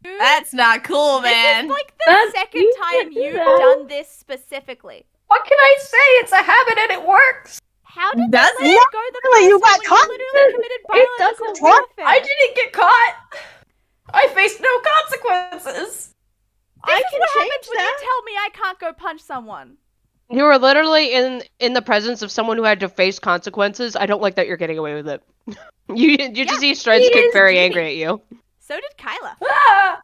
Dude, That's not cool, this man. is like the That's- second you time can't do you've that. done this specifically. What can I say? It's a habit and it works. How did Does they let it? it go the Really, first you time got when caught? you literally committed It biological doesn't work. warfare? I didn't get caught. I faced no consequences. This I is can what change happens when that. you tell me I can't go punch someone. You were literally in the presence of someone who had to face consequences. I don't like that you're getting away with it. You just see Shreds get very angry at you. So did Kyla. Ah,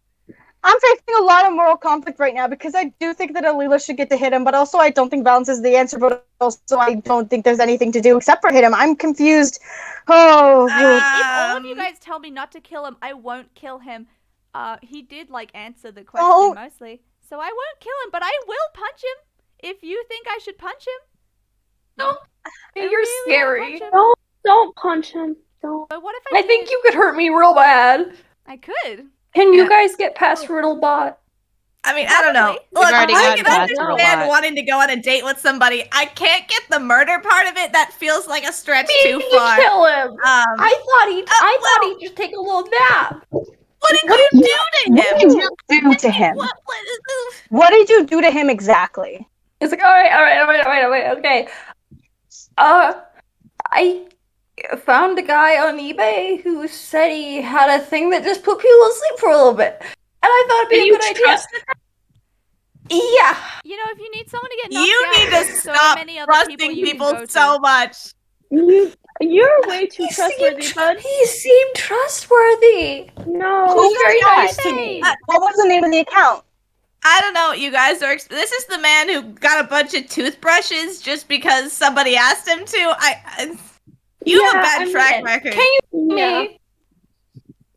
I'm facing a lot of moral conflict right now because I do think that Alila should get to hit him, but also I don't think violence is the answer, but also I don't think there's anything to do except for hit him. I'm confused. Oh, If all of you Um, guys tell me not to kill him, I won't kill him. He did answer the question Oh. mostly, so I won't kill him. But I will punch him if you think I should punch him. No, I you're really won't scary. punch him. Don't punch him. Don't. But what if I I think did? you could hurt me real bad. I could. Can you Yeah. guys get past Riddlebot? I mean, I don't know. Probably. Look, We've already I gotten can past understand Riddlebot. wanting to go on a date with somebody. I can't get the murder part of it. That feels like a stretch Me too to far. kill him. I well- thought he'd just take a little nap. What did you do to what him? did you do to him? What? What did you do to him exactly? It's like, all right, okay. I found a guy on eBay who said he had a thing that just put people to sleep for a little bit, and I thought it'd be a you good idea. trusted Yeah. You know, if you need someone to get knocked You out, need to there's so stop many other people trusting you people can go so to. much. You're way too He trustworthy, bud. He seemed trustworthy. No. Who He's very was that? nice to me. What was the name of the account? I don't know. You guys are. This is the man who got a bunch of toothbrushes just because somebody asked him to. You have a Yeah, bad I mean, track record. Can you Yeah. me?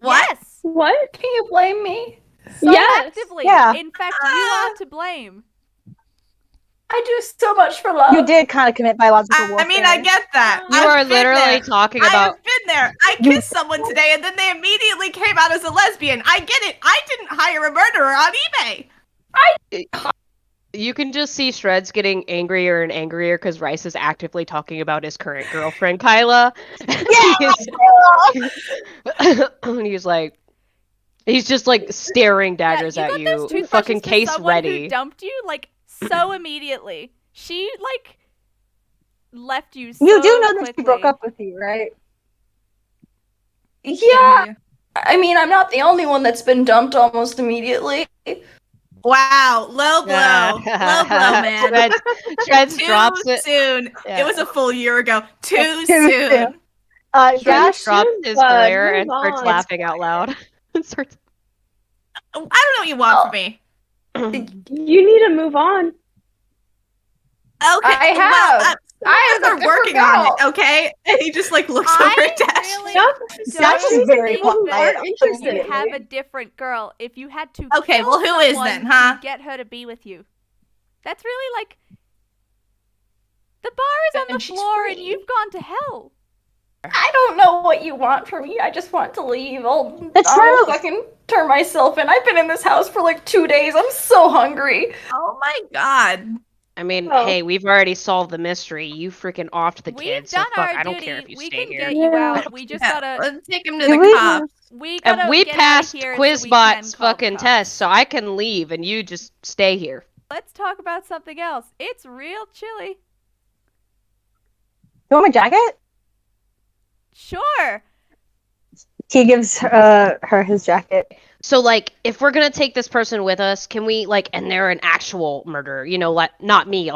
What? Yes. What? Can you blame me? So Yes. actively. Yeah. In fact, you are to blame. I do so much for love. You did kind of commit biological warfare. I mean, I get that. You I've are been literally there. talking I about. have been there. I kissed someone today, and then they immediately came out as a lesbian. I get it. I didn't hire a murderer on eBay. You can just see Shreds getting angrier and angrier because Rice is actively talking about his current girlfriend, Kyla. He's just like staring daggers yeah, at got you, those toothbrushes fucking for case someone ready. who dumped you so immediately. She left you so You do know that she quickly. broke up with you, right? Yeah. I mean, I'm not the only one that's been dumped almost immediately. Wow, low blow, low blow, man. Shreds Too drops it. soon. Yeah. It was a full year ago. Too Too soon. soon. Shreds Dash, drops soon, his bud. glare Move and starts on. laughing out loud. Starts- I don't know what you want from me. You need to move on. Okay. I Well, have. I are working on it, okay? And he just like looks over at Dash. Really Dash is very think quiet. that Interested. you have a different girl if you had to Okay, kill well, who is someone then, huh? to get her to be with you. That's really like the bar is on And the she's floor and free. you've gone to hell. I don't know what you want from me. I just want to leave. I'll truth. fucking turn myself in. I've been in this house for like 2 days. I'm so hungry. Oh my god. I mean, Oh. hey, we've already solved the mystery. You freaking offed the We've kids, so done fuck, our I don't duty. care if you We stay can here. get you Yeah. out. We just Yeah, gotta let's take him to Do the we- cops. we gotta And we get passed out of here so we can Quizbot's call fucking cops. test, so I can leave and you just stay here. Let's talk about something else. It's real chilly. You want my jacket? Sure. He gives her his jacket. So, like, if we're gonna take this person with us, can we, like, and they're an actual murderer, you know, like, not me,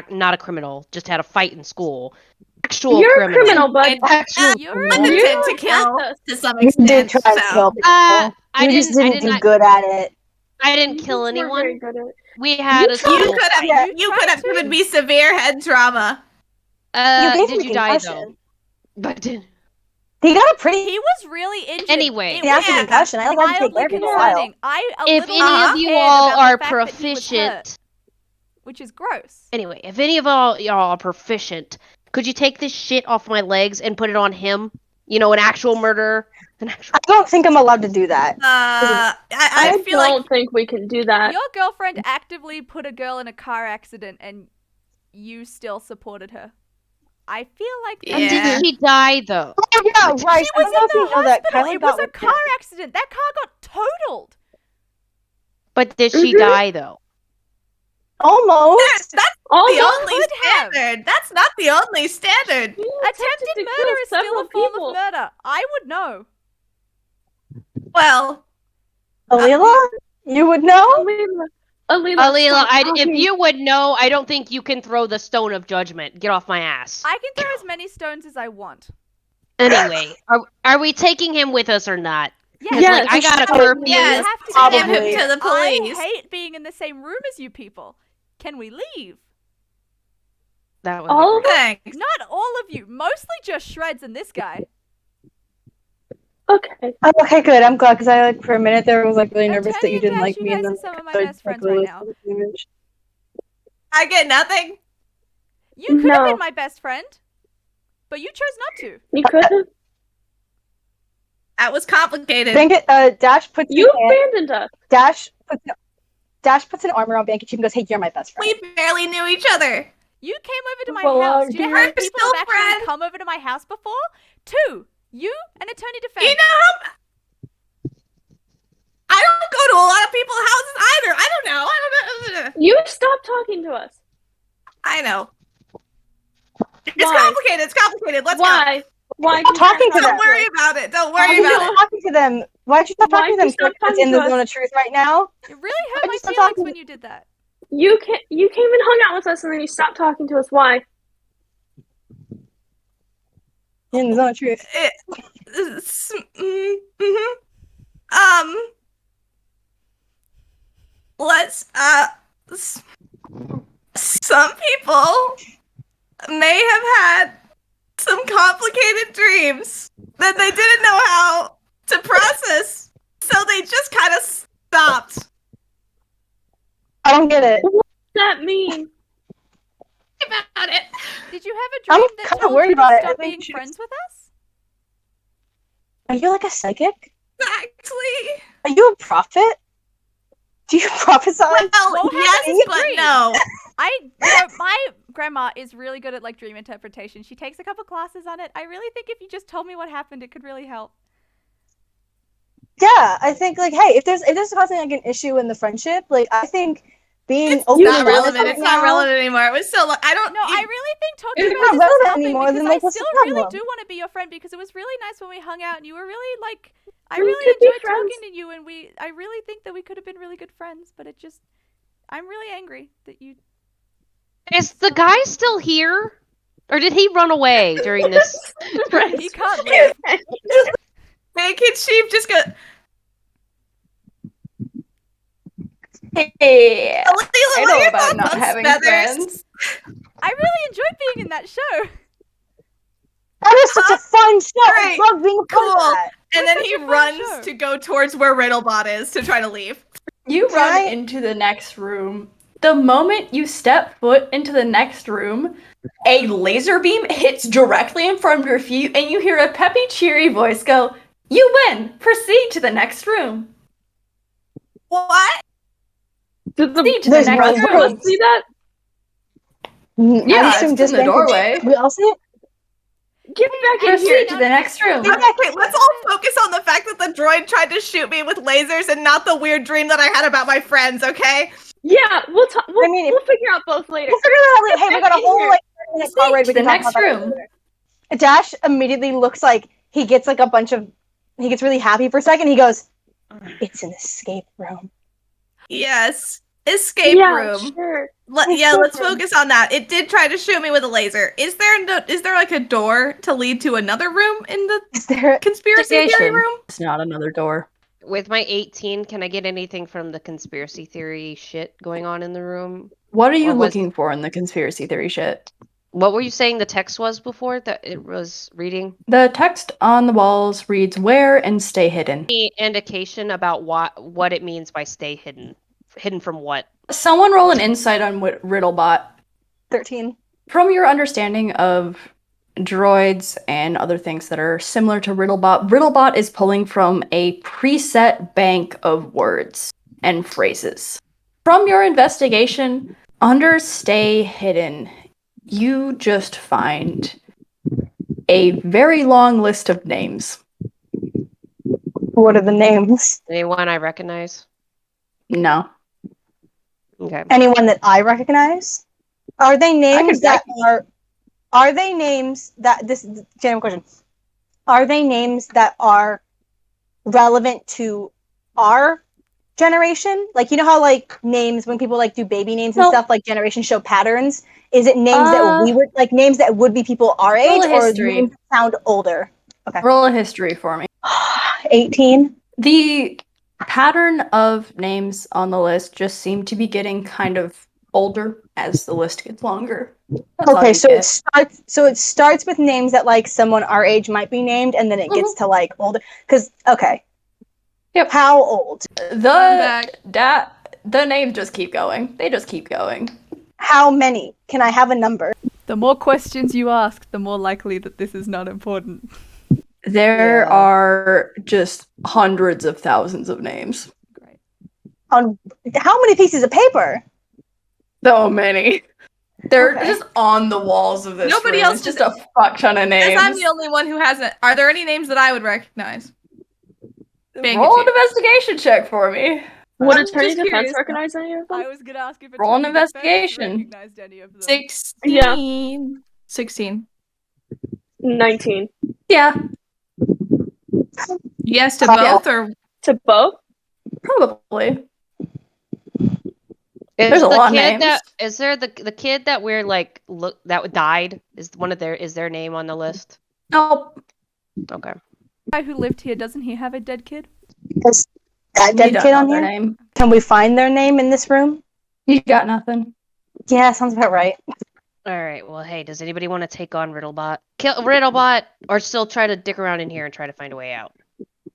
not a criminal, just had a fight in school. Actual You're a criminal. criminal, bud. And Actual You're criminal. You intent to kill attacked us. to some You did extent. try to So kill people. I You just didn't didn't do not- good at it. I didn't kill You weren't very anyone. good at it. We had a you school could have Yeah. you could have tried to. given me severe head trauma. You gave Did him you a die concussion. though? But He got a pretty He was really injured. Anyway. It nasty was Yeah. concussion. I like had to take mildly care of him for a while. concerning. I a if little any of bit you scared all about are the fact that he was hurt, proficient, which is gross. anyway, if any of y'all are proficient, could you take this shit off my legs and put it on him? You know, an actual murderer. An actual. I don't think I'm allowed to do that. I feel like don't think we can do that. Your girlfriend actively put a girl in a car accident and you still supported her. I feel like Yeah. And did she die though? Oh, yeah, right. She I was don't know if in you the know that. hospital. Kylie It was got a looked car at. accident. That car got totaled. But did she Mhm. die though? Almost. that's the Almost. only could have. standard. That's not the only standard. You Attempted to murder kill is still a several form people. of murder. I would know. Well, Alila, you would know. Alila, Alila, stop if talking. you would know, I don't think you can throw the stone of judgment. Get off my ass. I can throw as many stones as I want. Anyway, are we taking him with us or not? Yes. 'Cause, Yes, like, I got a probably. curfew. yes, have to Probably. give him to the police. I hate being in the same room as you people. Can we leave? That was All of us? Thanks. Not all of you. Mostly just Shreds and this guy. Okay. Oh, okay, good. I'm glad because I like for a minute there was like really nervous that Attorney you didn't Dash, like you me, and guys then are some of my I best friends really right now. liked the image. I get nothing. You could have No. been my best friend, but you chose not to. You could have. That was complicated. Dash puts You his hand- abandoned us. Dash puts an arm around Banky Chief and goes, "Hey, you're my best friend." We barely knew each other. You came over to my Well, house. Do you know how many we're people still have actually friends. come over to my house before? 2. You and Attorney Defense. You know, I don't go to a lot of people's houses either. I don't know. You stopped talking to us. I know. It's Why? complicated. It's complicated. Let's Why? Why? Stop did you talking go. to them. Don't worry about it. Don't Why worry did you about stop it. talking to them? Why'd you stop Why'd talking to them? you stop It's talking in to the us? zone of truth right now. It really hurt Why'd my you stop feelings talking when to- you did that. You came and hung out with us, and then you stopped talking to us. Why? You're in the zone of truth. Let's some people may have had some complicated dreams that they didn't know how to process, so they just kind of stopped. I don't get it. What does that mean? About it. Did you have a I'm dream that kinda told worried you to about it. I stop think being you should- friends with us? Are you like a psychic? Exactly. Are you a prophet? Do you prophesy? Well, What yes, happened in your but dream? no. My grandma is really good at like dream interpretation. She takes a couple classes on it. I really think if you just told me what happened, it could really help. Yeah, I think like, hey, if there's causing like an issue in the friendship, like I think being It's open not and honest relevant. right It's not now- relevant anymore. It was so long. I don't. No, I really think talking It's about not this is relevant helping anymore, because then, I like, what's the still really problem? do want to be your friend because it was really nice when we hung out and you were really like I We really could be enjoyed friends. talking to you and I really think that we could have been really good friends, but it just I'm really angry that you Is the guy still here? Or did he run away during this? he can't leave. Naked sheep just go. Hey, Alila, I what are know your about thoughts not on having feathers? friends. I really enjoyed being in that show. That is such a fun show. Great. I love being a part of Cool. that. And was then such he a fun runs show. to go towards where Riddlebot is to try to leave. You Can run I- into the next room. The moment you step foot into the next room, a laser beam hits directly in front of your feet, and you hear a peppy, cheery voice go, "You win! Proceed to the next room." What? Did the Proceed to the There's next no rest of room. us see that? Yeah, I it's assume in just the Ben could- doorway. We all see it? Get back in Proceed here. to the next room. Okay, let's all focus on the fact that the droid tried to shoot me with lasers and not the weird dream that I had about my friends, okay? Yeah, we'll talk. I mean, We'll figure out both later. We'll figure it out later. Hey, we got a Back in whole here. like 30-minute car ride. To We the can talk next about that room. later. Dash immediately looks like he gets like a bunch of. He gets really happy for a second. He goes, "It's an escape room." Yes. Escape Yeah, room. sure. Let's focus on that. It did try to shoot me with a laser. Is there like a door to lead to another room in the Is there? conspiracy theory Investigation. room? It's not another door. With my 18, can I get anything from the conspiracy theory shit going on in the room? What are you Or was- looking for in the conspiracy theory shit? What were you saying the text was before that it was reading? The text on the walls reads, "Wear and stay hidden." Any indication about what it means by stay hidden? Hidden from what? Someone roll an insight on what Riddlebot. 13. From your understanding of droids and other things that are similar to Riddlebot, Riddlebot is pulling from a preset bank of words and phrases. From your investigation, under Stay Hidden, you just find a very long list of names. What are the names? Anyone I recognize? No. Okay. Anyone that I recognize? Are they names I that are? Are they names that this is a general question? Are they names that are relevant to our generation? Like you know how like names when people like do baby names and No. stuff like generations show patterns. Is it names that we would like names that would be people our Roll age a or history. names that sound older? Roll a history for me. 18. The pattern of names on the list just seem to be getting kind of older as the list gets longer. That's all Okay, you so get. it starts with names that like someone our age might be named, and then it gets to like older. Because okay, Yep. how old? The names just keep going. They just keep going. How many? Can I have a number? The more questions you ask, the more likely that this is not important. There Yeah. are just hundreds of thousands of names. Great. On how many pieces of paper? So many. They're Okay. just on the walls of this Nobody room. else It's just a fuck ton of names. As I'm the only one who hasn't. Are there any names that I would recognize? Roll an investigation check for me. Would I'm attorney just defense curious. recognize any of them? I was gonna ask if Roll an Attorney Defense investigation. recognized any of them. 16. 16. 19. Yeah, Yes to Yeah. both or To both? probably. Is There's a the lot of kid names. that is there the kid that we're like look that died is their name on the list? Nope. Okay. Guy who lived here, doesn't he have a dead kid? Is that You dead don't kid know on their here? name. Can we find their name in this room? You got nothing. Yeah, sounds about right. All right. Well, hey, does anybody want to take on Riddlebot? Kill Riddlebot, or still try to dick around in here and try to find a way out?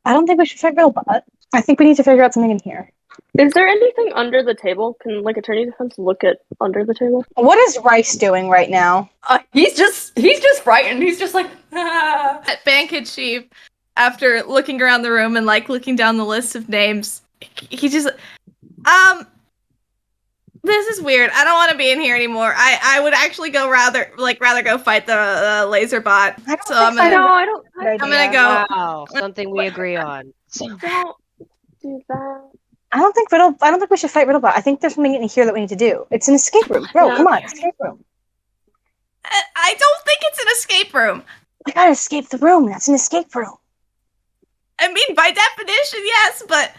I don't think we should fight Riddlebot. I think we need to figure out something in here. Is there anything under the table? Can like attorney defense look at under the table? What is Rice doing right now? He's just frightened. He's just like, ah. at Bankhead Chief, after looking around the room and like looking down the list of names, he just this is weird. I don't want to be in here anymore. I would actually rather go fight the laser bot. I don't So think I'm gonna No, I don't. Good I'm idea. gonna go. Wow, something we agree on. Don't do that. I don't think we should fight Riddlebot. I think there's something in here that we need to do. It's an escape room. Bro, Yeah. come on, escape room. I don't think it's an escape room. We gotta escape the room. That's an escape room. I mean, by definition, yes, but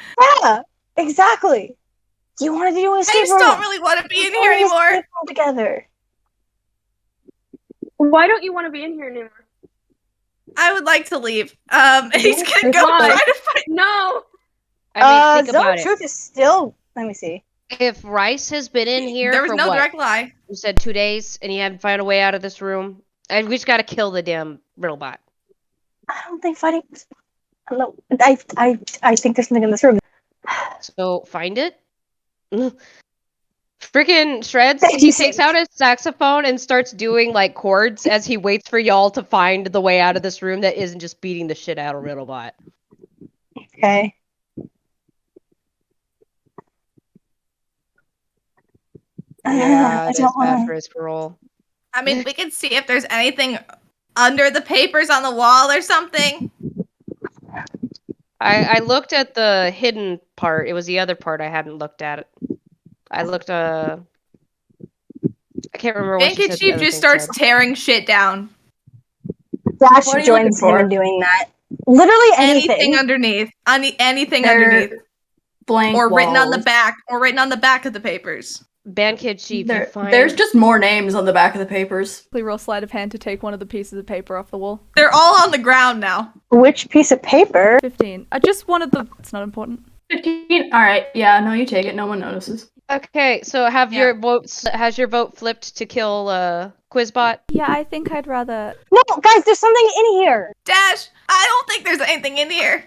Yeah, exactly. You wanted to do an I escape just room. don't really want to be in Let's here do an anymore. escape room together. Why don't you want to be in here anymore? I would like to leave. He's gonna there's go not. try to fight. No. I mean, think Zone about of it. Truth is still. Let me see. If Rice has been in here There was for no what? direct lie. You said 2 days, and you haven't found a way out of this room. And we just gotta kill the damn Riddlebot. I don't think fighting. No, I think there's something in this room. So find it. Freaking Shreds, he takes out his saxophone and starts doing like chords as he waits for y'all to find the way out of this room that isn't just beating the shit out of Riddlebot. Okay. Yeah, I it is don't bad want for his parole. I mean, we can see if there's anything under the papers on the wall or something. I looked at the hidden part. It was the other part I hadn't looked at. I looked I can't remember what she Bank said. the Chief other just thing starts said. tearing shit down. Dash What are you joins looking him for? in doing that. Literally Anything underneath. Anything They're underneath. blank Or written on the walls. back. Or written on the back of the papers. Bandkid Chief, you find There's just more names on the back of the papers. Please roll sleight of hand to take one of the pieces of paper off the wall. They're all on the ground now. Which piece of paper? 15. I just wanted the. It's not important. 15. All right. Yeah. No, you take it. No one notices. Okay, so have Yeah. your votes has your vote flipped to kill Quizbot? Yeah, I think I'd rather. No, guys, there's something in here. Dash, I don't think there's anything in here.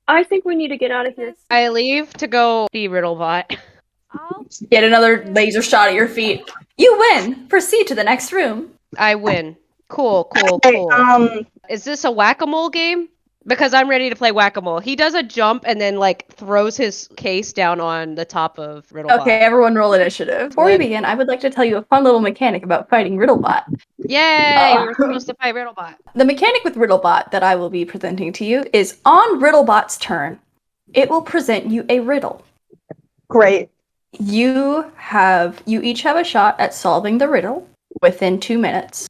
I think we need to get out of here. I leave to go see Riddlebot. I'll Get another laser shot at your feet. You win. Proceed to the next room. I win. Cool. Okay, Is this a whack-a-mole game? Because I'm ready to play whack-a-mole. He does a jump and then like throws his case down on the top of Riddlebot. Okay, everyone roll initiative. Before we begin, I would like to tell you a fun little mechanic about fighting Riddlebot. Yay! We're supposed to fight Riddlebot. The mechanic with Riddlebot that I will be presenting to you is on Riddlebot's turn, it will present you a riddle. great. You each have a shot at solving the riddle within 2 minutes,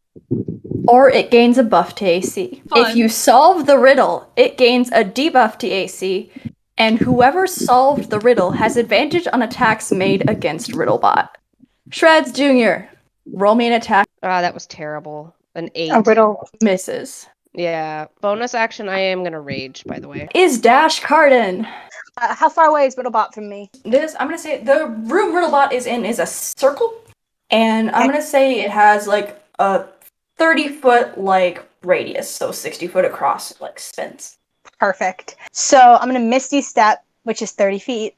or it gains a buff to AC. Fun. If you solve the riddle, it gains a debuff to AC, and whoever solved the riddle has advantage on attacks made against Riddlebot. Shreds Jr., roll me an attack. Ah, that was terrible. An 8. A riddle. Misses. Yeah. Bonus action, I am gonna rage, by the way. Is Dash Carden. How far away is Riddlebot from me? I'm gonna say the room Riddlebot is in is a circle, and I'm Okay. gonna say it has like a 30-foot like radius, so 60 foot across, like spins. Perfect. So I'm gonna Misty Step, which is 30 feet,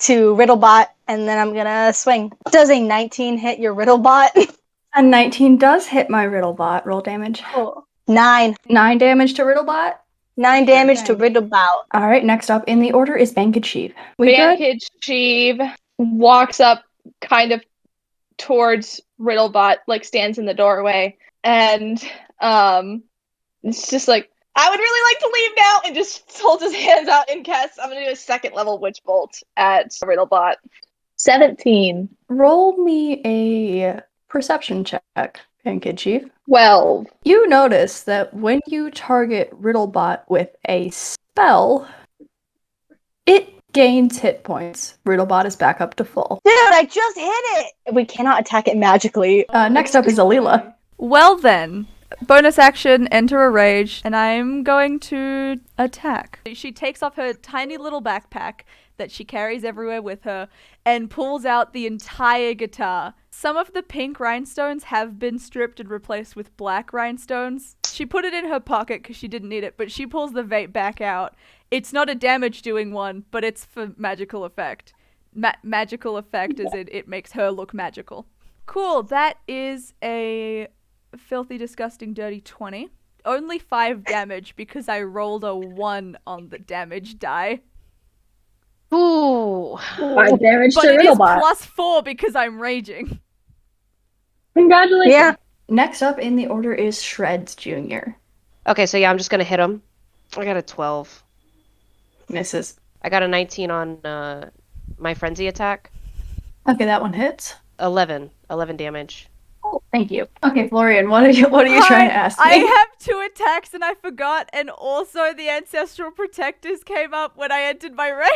to Riddlebot, and then I'm gonna swing. Does a 19 hit your Riddlebot? A 19 does hit my Riddlebot. Roll damage. Cool. 9. 9 damage to Riddlebot. 9 damage to Okay. Riddlebot. All right, next up in the order is Bankachiev. We good? Bandkid Chief walks up kind of towards Riddlebot, like stands in the doorway, and it's just like, I would really like to leave now, and just holds his hands out and casts. I'm gonna do a second level Witch Bolt at Riddlebot. 17. Roll me a perception check, Bankachiev. 12. You notice that when you target Riddlebot with a spell, it gains hit points. Riddlebot is back up to full. Dude, I just hit it! We cannot attack it magically. Next up is Alila. Well then, bonus action, enter a rage, and I'm going to attack. She takes off her tiny little backpack that she carries everywhere with her and pulls out the entire guitar. Some of the pink rhinestones have been stripped and replaced with black rhinestones. She put it in her pocket because she didn't need it, but she pulls the vape back out. It's not a damage-doing one, but it's for magical effect. Magical effect as in it makes her look magical. Cool, that is a filthy, disgusting, dirty 20. Only 5 damage because I rolled a 1 on the damage die. Ooh. 5 damage But it is plus 4 because I'm raging. Congratulations. Yeah. Next up in the order is Shreds Jr. Okay, so yeah, I'm just gonna hit him. I got a 12. Misses. I got a 19 on my frenzy attack. Okay, that one hits. 11 damage. Oh, thank you. Okay, Florian, what are you trying to ask me? I have 2 attacks and I forgot, and also the Ancestral Protectors came up when I entered my rage.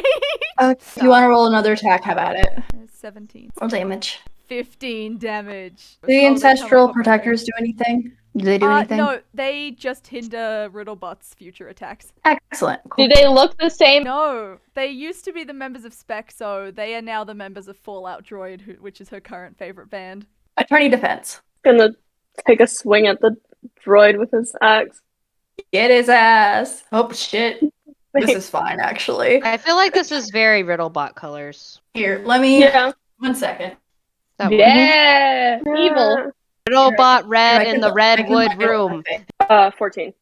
If you want to roll another attack, have at it. 17. Roll damage. 15 damage. Do the Ancestral Protectors do anything? Do they do anything? No, they just hinder Riddlebot's future attacks. Excellent. Cool. Do they look the same? No, they used to be the members of Spec, so they are now the members of Fallout Droid, which is her current favorite band. Attorney defense. Gonna take a swing at the droid with his axe. Get his ass. Oh shit. This is fine, actually. I feel like this is very Riddlebot colors. Here, let me. Yeah. 1 second. That one. Yeah. Evil. Riddlebot red Here, I in can- the I can redwood find it. room. 14.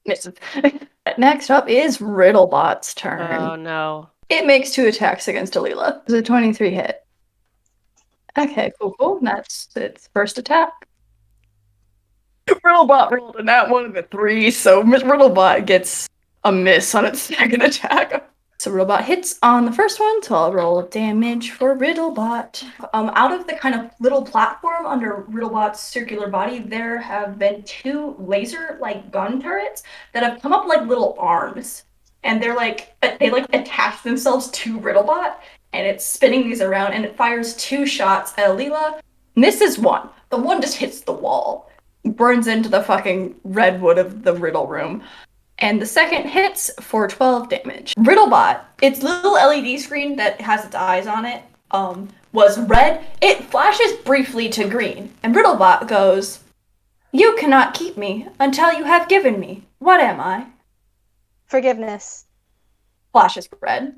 Misses. Next up is Riddlebot's turn. Oh no. It makes 2 attacks against Alila. It's a 23 hit. Okay, cool. That's its first attack. Riddlebot rolled a nat 1 and a 3, so Riddlebot gets a miss on its second attack. So Riddlebot hits on the first one, so I'll roll damage for Riddlebot. Out of the kind of little platform under Riddlebot's circular body, there have been 2 laser-like gun turrets that have come up like little arms. And they attach themselves to Riddlebot, and it's spinning these around, and it fires 2 shots at Alila. Misses 1. The one just hits the wall. Burns into the fucking redwood of the riddle room. And the second hits for 12 damage. Riddlebot, its little LED screen that has its eyes on it, was red. It flashes briefly to green. And Riddlebot goes, "You cannot keep me until you have given me. What am I?" Forgiveness. Flashes red.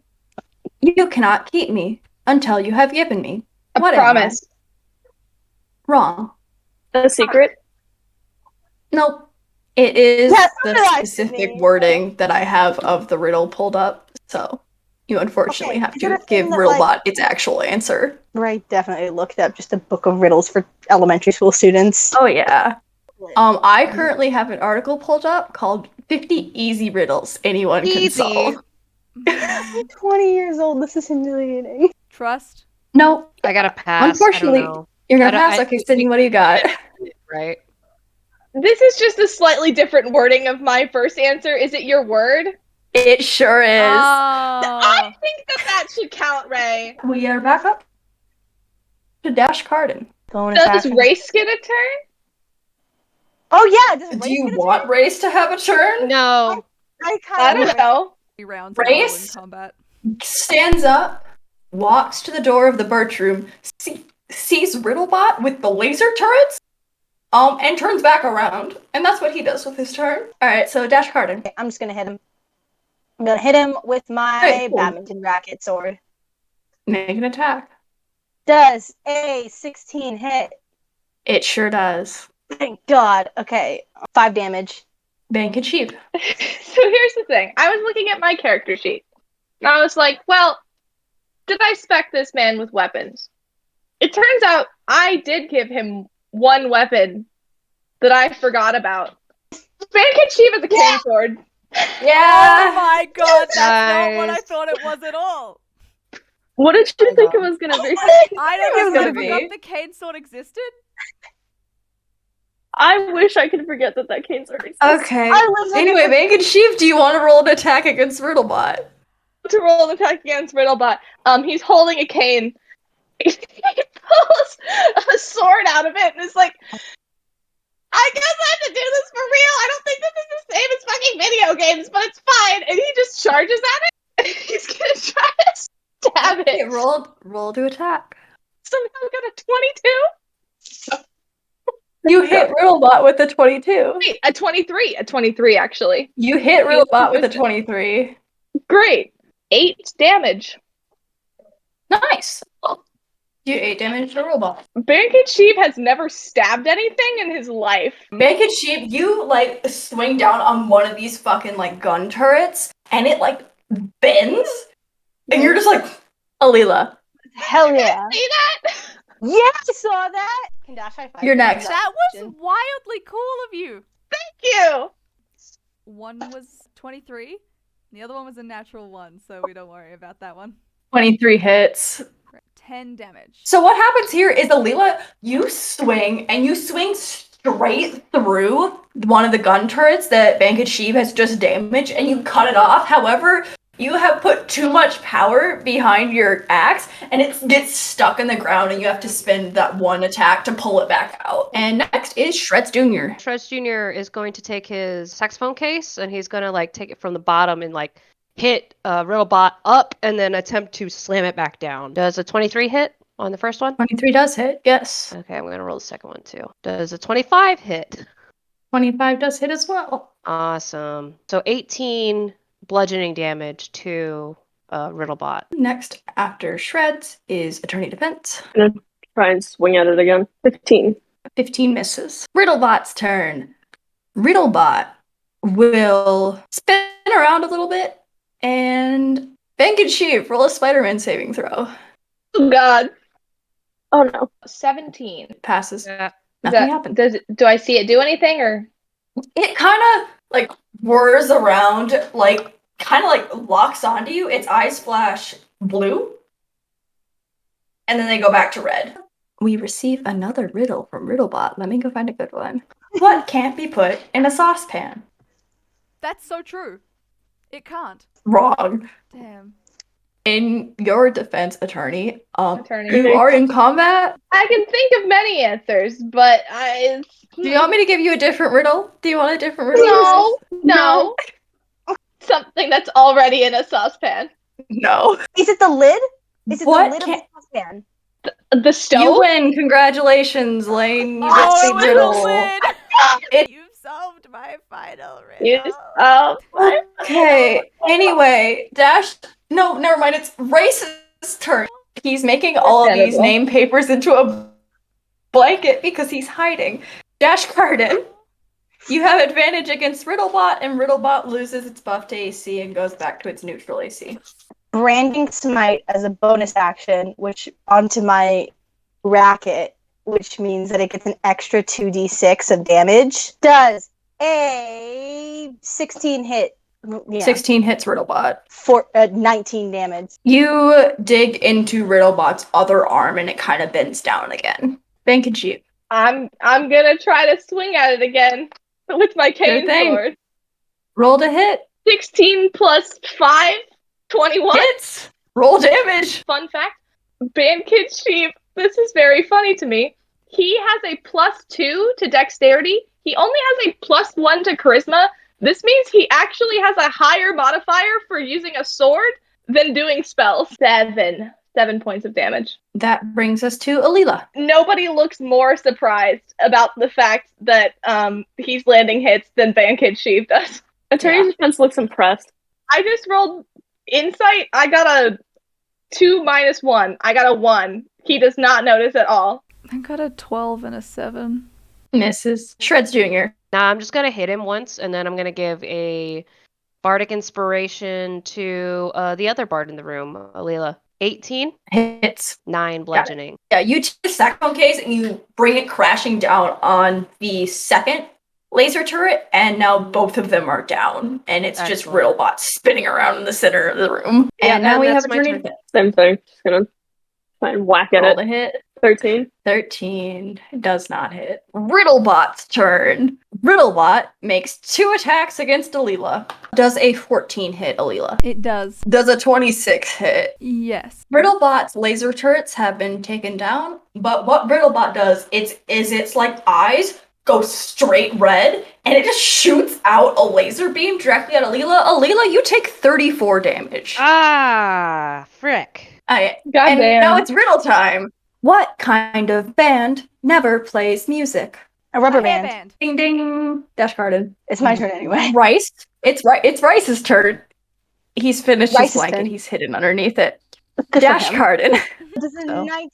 "You cannot keep me until you have given me. A What promise. am I?" Wrong. A secret? Nope. It is That's the what I specific mean. wording that I have of the riddle pulled up, so you unfortunately Okay, have is it to a thing give that, Riddlebot like- its actual answer. Right, definitely looked up just a book of riddles for elementary school students. Oh yeah. I currently have an article pulled up called 50 Easy Riddles Anyone Can Easy. Solve. I'm 20 years old. This is humiliating. Trust. No, I got to pass. Unfortunately- I don't know. you're gonna I don't- pass. I- Okay, Sydney, what do you got? Right. This is just a slightly different wording of my first answer. Is it your word? It sure is. I think that should count, Ray. We are back up to Dash Carden. Going Does Race get a turn? Oh yeah. Does Do Race you get a want turn? Race to have a turn? No. I I kind don't of know. 3 rounds Race? in combat. Stands up, walks to the door of the birch room, sees Riddlebot with the laser turrets, and turns back around. And that's what he does with his turn. Alright, so Dash Carden. Okay, I'm just gonna hit him. I'm gonna hit him with my Hey, cool. badminton racket sword. Make an attack. Does a 16 hit? It sure does. Thank God. Okay, 5 damage. Bank and sheep. So here's the thing. I was looking at my character sheet. And I was like, well, did I spec this man with weapons? It turns out I did give him 1 weapon that I forgot about. Bandit Chief is a cane sword. Oh Yeah! my god, that's not what I Nice. thought it was at all. What did you think it was gonna be? I it was don't gonna know. be. Forgot the cane sword existed. I wish I could forget that cane sword exists. Okay. I was like, Anyway, Bank and sheep, do you want to roll an attack against Riddlebot? To roll an attack against Riddlebot. He's holding a cane. He pulls a sword out of it and is like, I guess I have to do this for real. I don't think this is the same as fucking video games, but it's fine. And he just charges at it. He's gonna try to stab Okay, it. roll to attack. Somehow got a 22. You hit Riddlebot with a 22. Wait, a 23. A 23, actually. You hit Riddlebot with a 23. Great. 8 damage. Nice. You 8 damage to Riddlebot. Bandit Sheep has never stabbed anything in his life. Bank and sheep, you like swing down on one of these fucking like gun turrets, and it like bends, and you're just like, Alila, hell yeah. See that? Yeah, I saw that. Can Dash high five? You're next. That was wildly cool of you. Thank you. One was 23, the other one was a natural 1, so we don't worry about that one. 23 hits. 10 damage. So what happens here is Alila, you swing straight through one of the gun turrets that Bank and Sheep has just damaged, and you cut it off. However, You have put too much power behind your axe, and it gets stuck in the ground, and you have to spend that one attack to pull it back out. And next is Shreds Jr. Shreds Jr. is going to take his saxophone case, and he's going to like take it from the bottom and like hit Riddlebot up and then attempt to slam it back down. Does a 23 hit on the first one? 23 does hit, yes. Okay, I'm going to roll the second one too. Does a 25 hit? 25 does hit as well. Awesome. So 18 bludgeoning damage to Riddlebot. Next, after Shreds, is Attorney Defense. I'm gonna try and swing at it again. 15. 15 misses. Riddlebot's turn. Riddlebot will spin around a little bit, and Bank and Sheep, roll a Spider-Man saving throw. Oh God. Oh no. 17. Passes. Yeah. Nothing happened. Do I see it do anything or? It kind of like whirs around, like kind of like locks onto you. Its eyes flash blue, and then they go back to red. We receive another riddle from Riddlebot. Let me go find a good one. What can't be put in a saucepan? That's so true. It can't. Wrong. Damn. In your defense, Attorney, Attorney. you are in combat. I can think of many answers, but Do you want me to give you a different riddle? Do you want a different riddle? no. Something that's already in a saucepan. No. Is it the lid? Is it What the lid of can't- the saucepan? The stove? You win. Congratulations, Lane. You get Oh, the it was riddle. a lid. It- You've solved my final Yes. riddle. Oh, Okay. Anyway, Dash. No, never mind. It's Race's turn. He's making all of these Incredible. name papers into a blanket because he's hiding. Dash Garden. You have advantage against Riddlebot, and Riddlebot loses its buff to AC and goes back to its neutral AC. Branding Smite as a bonus action, which onto my racket, which means that it gets an extra 2d6 of damage. Does a 16 hit. Yeah, 16 hits Riddlebot. for 19 damage. You dig into Riddlebot's other arm, and it kind of bends down again. Bank and Sheep. I'm gonna try to swing at it again with my cane thing. sword. Roll to hit. 16 plus 5, 21. Hits. Roll damage. Fun fact, Bandkid Sheep, this is very funny to me. He has a +2 to dexterity. He only has a +1 to charisma. This means he actually has a higher modifier for using a sword than doing spells. 7 points of damage. That brings us to Alila. Nobody looks more surprised about the fact that he's landing hits than Bandkid Sheep does. Attorney Defense looks impressed. I just rolled insight. I got a 2 minus 1. I got a 1. He does not notice at all. I got a 12 and a 7. Misses. Shreds Jr. Now I'm just going to hit him once, and then I'm going to give a bardic inspiration to the other bard in the room, Alila. 18, Hits. 9 bludgeoning. Yeah, you take the saxophone case and you bring it crashing down on the second laser turret, and now both of them are down, and it's just Excellent. Riddlebot spinning around in the center of the room. Yeah, And now we have that's a my journey turn. defense. Same thing. Just gonna try and whack at Roll it. to hit. 13. 13 does not hit. Riddlebot's turn. Riddlebot makes 2 attacks against Alila. Does a 14 hit Alila? It does. Does a 26 hit? Yes. Riddlebot's laser turrets have been taken down, but what Riddlebot does is its like eyes go straight red, and it just shoots out a laser beam directly at Alila. Alila, you take 34 damage. Ah, frick. And Goddamn. now it's riddle time. What kind of band never plays music? A rubber A band. hairband. Ding ding. Dash Garden. It's my turn anyway. Rice. It's Rice's turn. He's finished Rice's his blanket. turn. He's hidden underneath it. Good for Dash him. Garden. This is Oh. 19,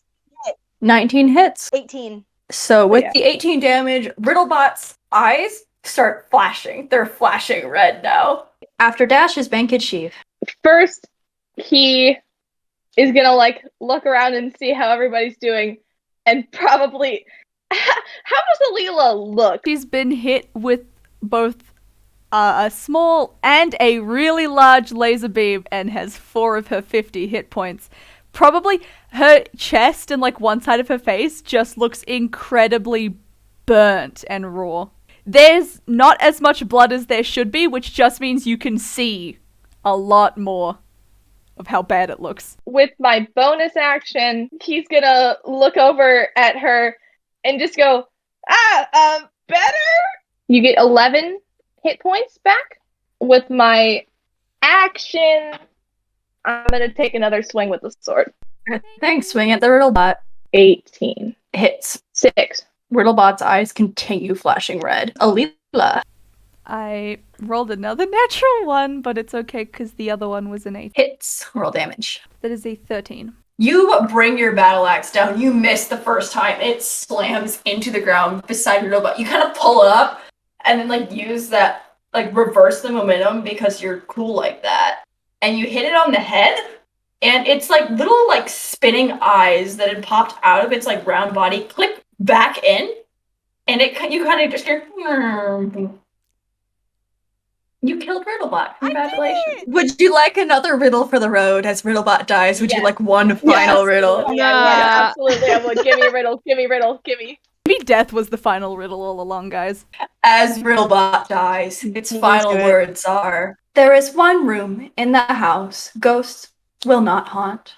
19 hits. 18. So with Yeah. the 18 damage, Riddlebot's eyes start flashing. They're flashing red now. After Dash is Bankid Sheaf. First, he is gonna like look around and see how everybody's doing, and probably how does Alila look? She's been hit with both a small and a really large laser beam and has 4 of her 50 hit points. Probably her chest and like one side of her face just looks incredibly burnt and raw. There's not as much blood as there should be, which just means you can see a lot more of how bad it looks. With my bonus action, he's gonna look over at her and just go, better? You get 11 hit points back. With my action, I'm gonna take another swing with the sword. Thanks, swing at the Riddlebot. 18. Hits. 6. Riddlebot's eyes continue flashing red. Alila I rolled another natural 1, but it's okay because the other one was an 8. hits. Roll damage. That is a 13. You bring your battle axe down. You miss the first time. It slams into the ground beside Riddlebot. You kind of pull it up and then like use that, like reverse the momentum because you're cool like that. And you hit it on the head. And it's like little like spinning eyes that had popped out of its like round body click back in. And you kind of just hear, you killed Riddlebot. Congratulations. Would you like another riddle for the road as Riddlebot dies? Would you like one final riddle? Yeah, absolutely. I would. Give me a riddle. Give me a riddle. Give me. Maybe death was the final riddle all along, guys. As Riddlebot dies, its final words are, there is one room in the house ghosts will not haunt.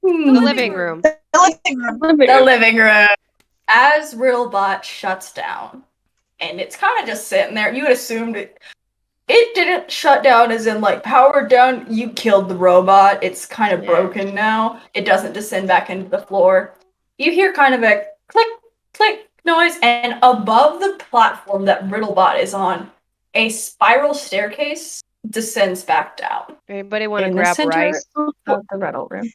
The living room. The living room. As Riddlebot shuts down, and it's kind of just sitting there, you would assume it didn't shut down as in like powered down. You killed the robot. It's kind of broken now. It doesn't descend back into the floor. You hear kind of a click, click noise, and above the platform that Riddlebot is on, a spiral staircase descends back down. Anybody want to In the grab center rice? of the riddle room.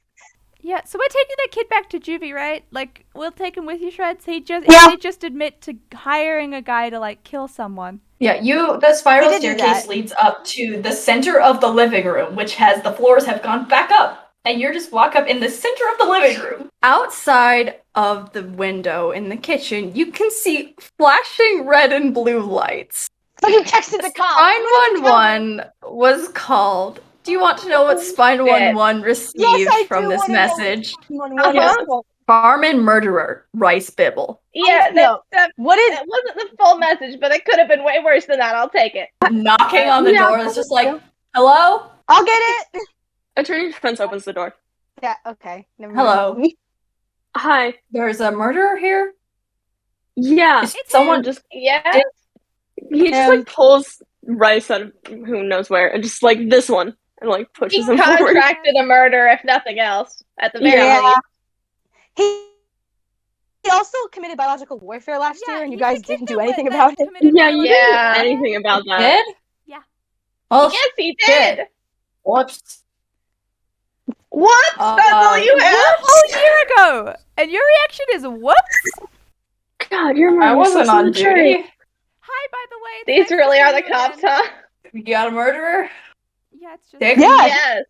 Yeah, so we're taking that kid back to juvie, right? Like, we'll take him with you, Shreds. He did just admit to hiring a guy to like kill someone. Yeah, the spiral He did do staircase that. leads up to the center of the living room, which has the floors have gone back up. And you just walk up in the center of the living room. Outside of the window in the kitchen, you can see flashing red and blue lights. So you texted the cop. 911 was called. Do you want to know what Spine 11 received Yes, I from do this wanna know what message? Uh-huh. Farm and murderer, Rice Bibble. Yeah, No. that wasn't the full message, but it could have been way worse than that. I'll take it. Knocking on the door is just like, hello? I'll get it. Attorney Defense opens the door. Yeah, okay. Never Hello. mind. Hi. There's a murderer here? Yeah. Is someone Just he He just like pulls Rice out of who knows where and just like this one and like pushes him forward. contracted a murder, if nothing else, at the very Yeah. least. He also committed biological warfare last year, and you guys didn't do anything about it. Yeah, you Yeah. didn't do anything about that. did? Yeah. Well, Yes, he shit. did. Whoops. What? That's all you have? A whole year ago! And your reaction is, whoops! God, you're I wasn't on duty. Hi, by the way. it's These nice to really see are the you cops, again. huh? You got a murderer? Yeah, it's just... Dick? Yeah. Yes.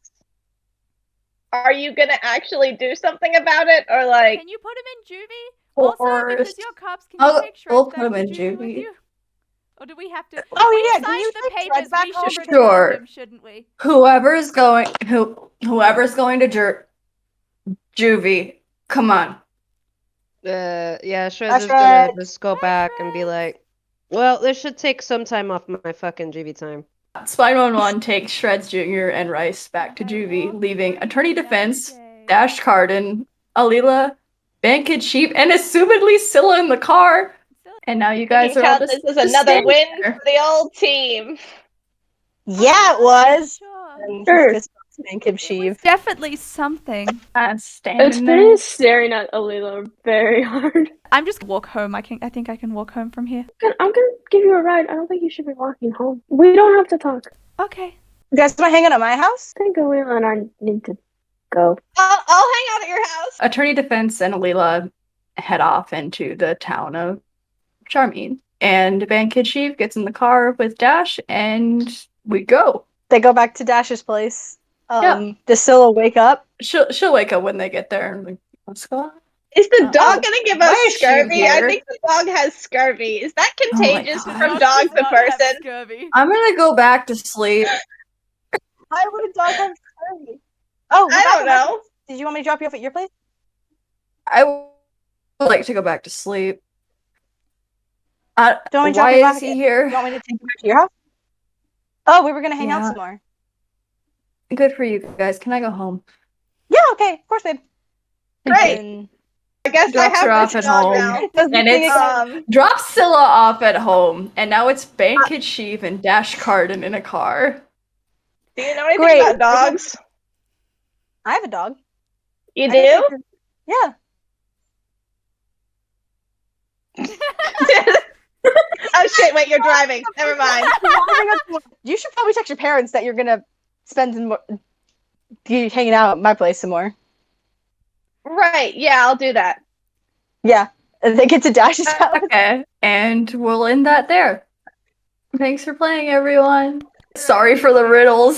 Are you gonna actually do something about it, or like? Can you put him in juvie? Or- Also, because you're cops, can you take we'll Shreds put him back in to juvie with juvie. you? Or do we have to... Oh, we yeah, can signed you the take papers, Shreds back we home? should Sure. return him, shouldn't we? Whoever's going to juvie, come on. Yeah, Shreds That's is gonna right. just go back and be like, well, this should take some time off my fucking juvie time. Spine 11 takes Shreds Jr. and Rice back to juvie, leaving Attorney Defense, Dash Carden, Alila, Bankhead Sheep, and assumedly Scylla in the car. And now you guys You are all count just this as just another standing win there. for the old team. Yeah, it was. Sure. And Sure. this man Kib It was Sheev. definitely something. Standing It's there. pretty staring at Alila very hard. I'm just walk home. I think I can walk home from here. I'm gonna give you a ride. I don't think you should be walking home. We don't have to talk. Okay. You guys want to hang out at my house? I think Alila and I need to go. I'll hang out at your house. Attorney Defense and Alila head off into the town of Charmine. And Bankhead Sheep gets in the car with Dash, and we go. They go back to Dash's place. Yeah. Does Scylla wake up? She'll wake up when they get there and like, what's going on? Is the Oh, dog gonna give why us is she scurvy? I here? think the dog has scurvy. Is that Oh my contagious God. from dog to person? I'm gonna go back to sleep. Why would a dog have scurvy? Oh, I don't know. Did you want me to drop you off at your place? I would like to go back to sleep. Don't we drop Why you is back he at- here? You want me to take you back to your house? Oh, we were gonna hang out Yeah. some more. Good for you guys. Can I go home? Yeah, okay, of course, babe. Great. And I guess I Drops have her off this at dog home. now. does the And thing it's again. drops Scylla off at home, and now it's Bankhead Sheev and Dash Carden in a car. Do you know anything Great. about dogs? I have a dog. You I can do? take her- Yeah. Oh shit! Wait, you're driving. Never mind. You should probably text your parents that you're gonna spend some more, be hanging out at my place some more. Right. Yeah, I'll do that. Yeah, and they get to Dash's house. Okay, and we'll end that there. Thanks for playing, everyone. Sorry for the riddles.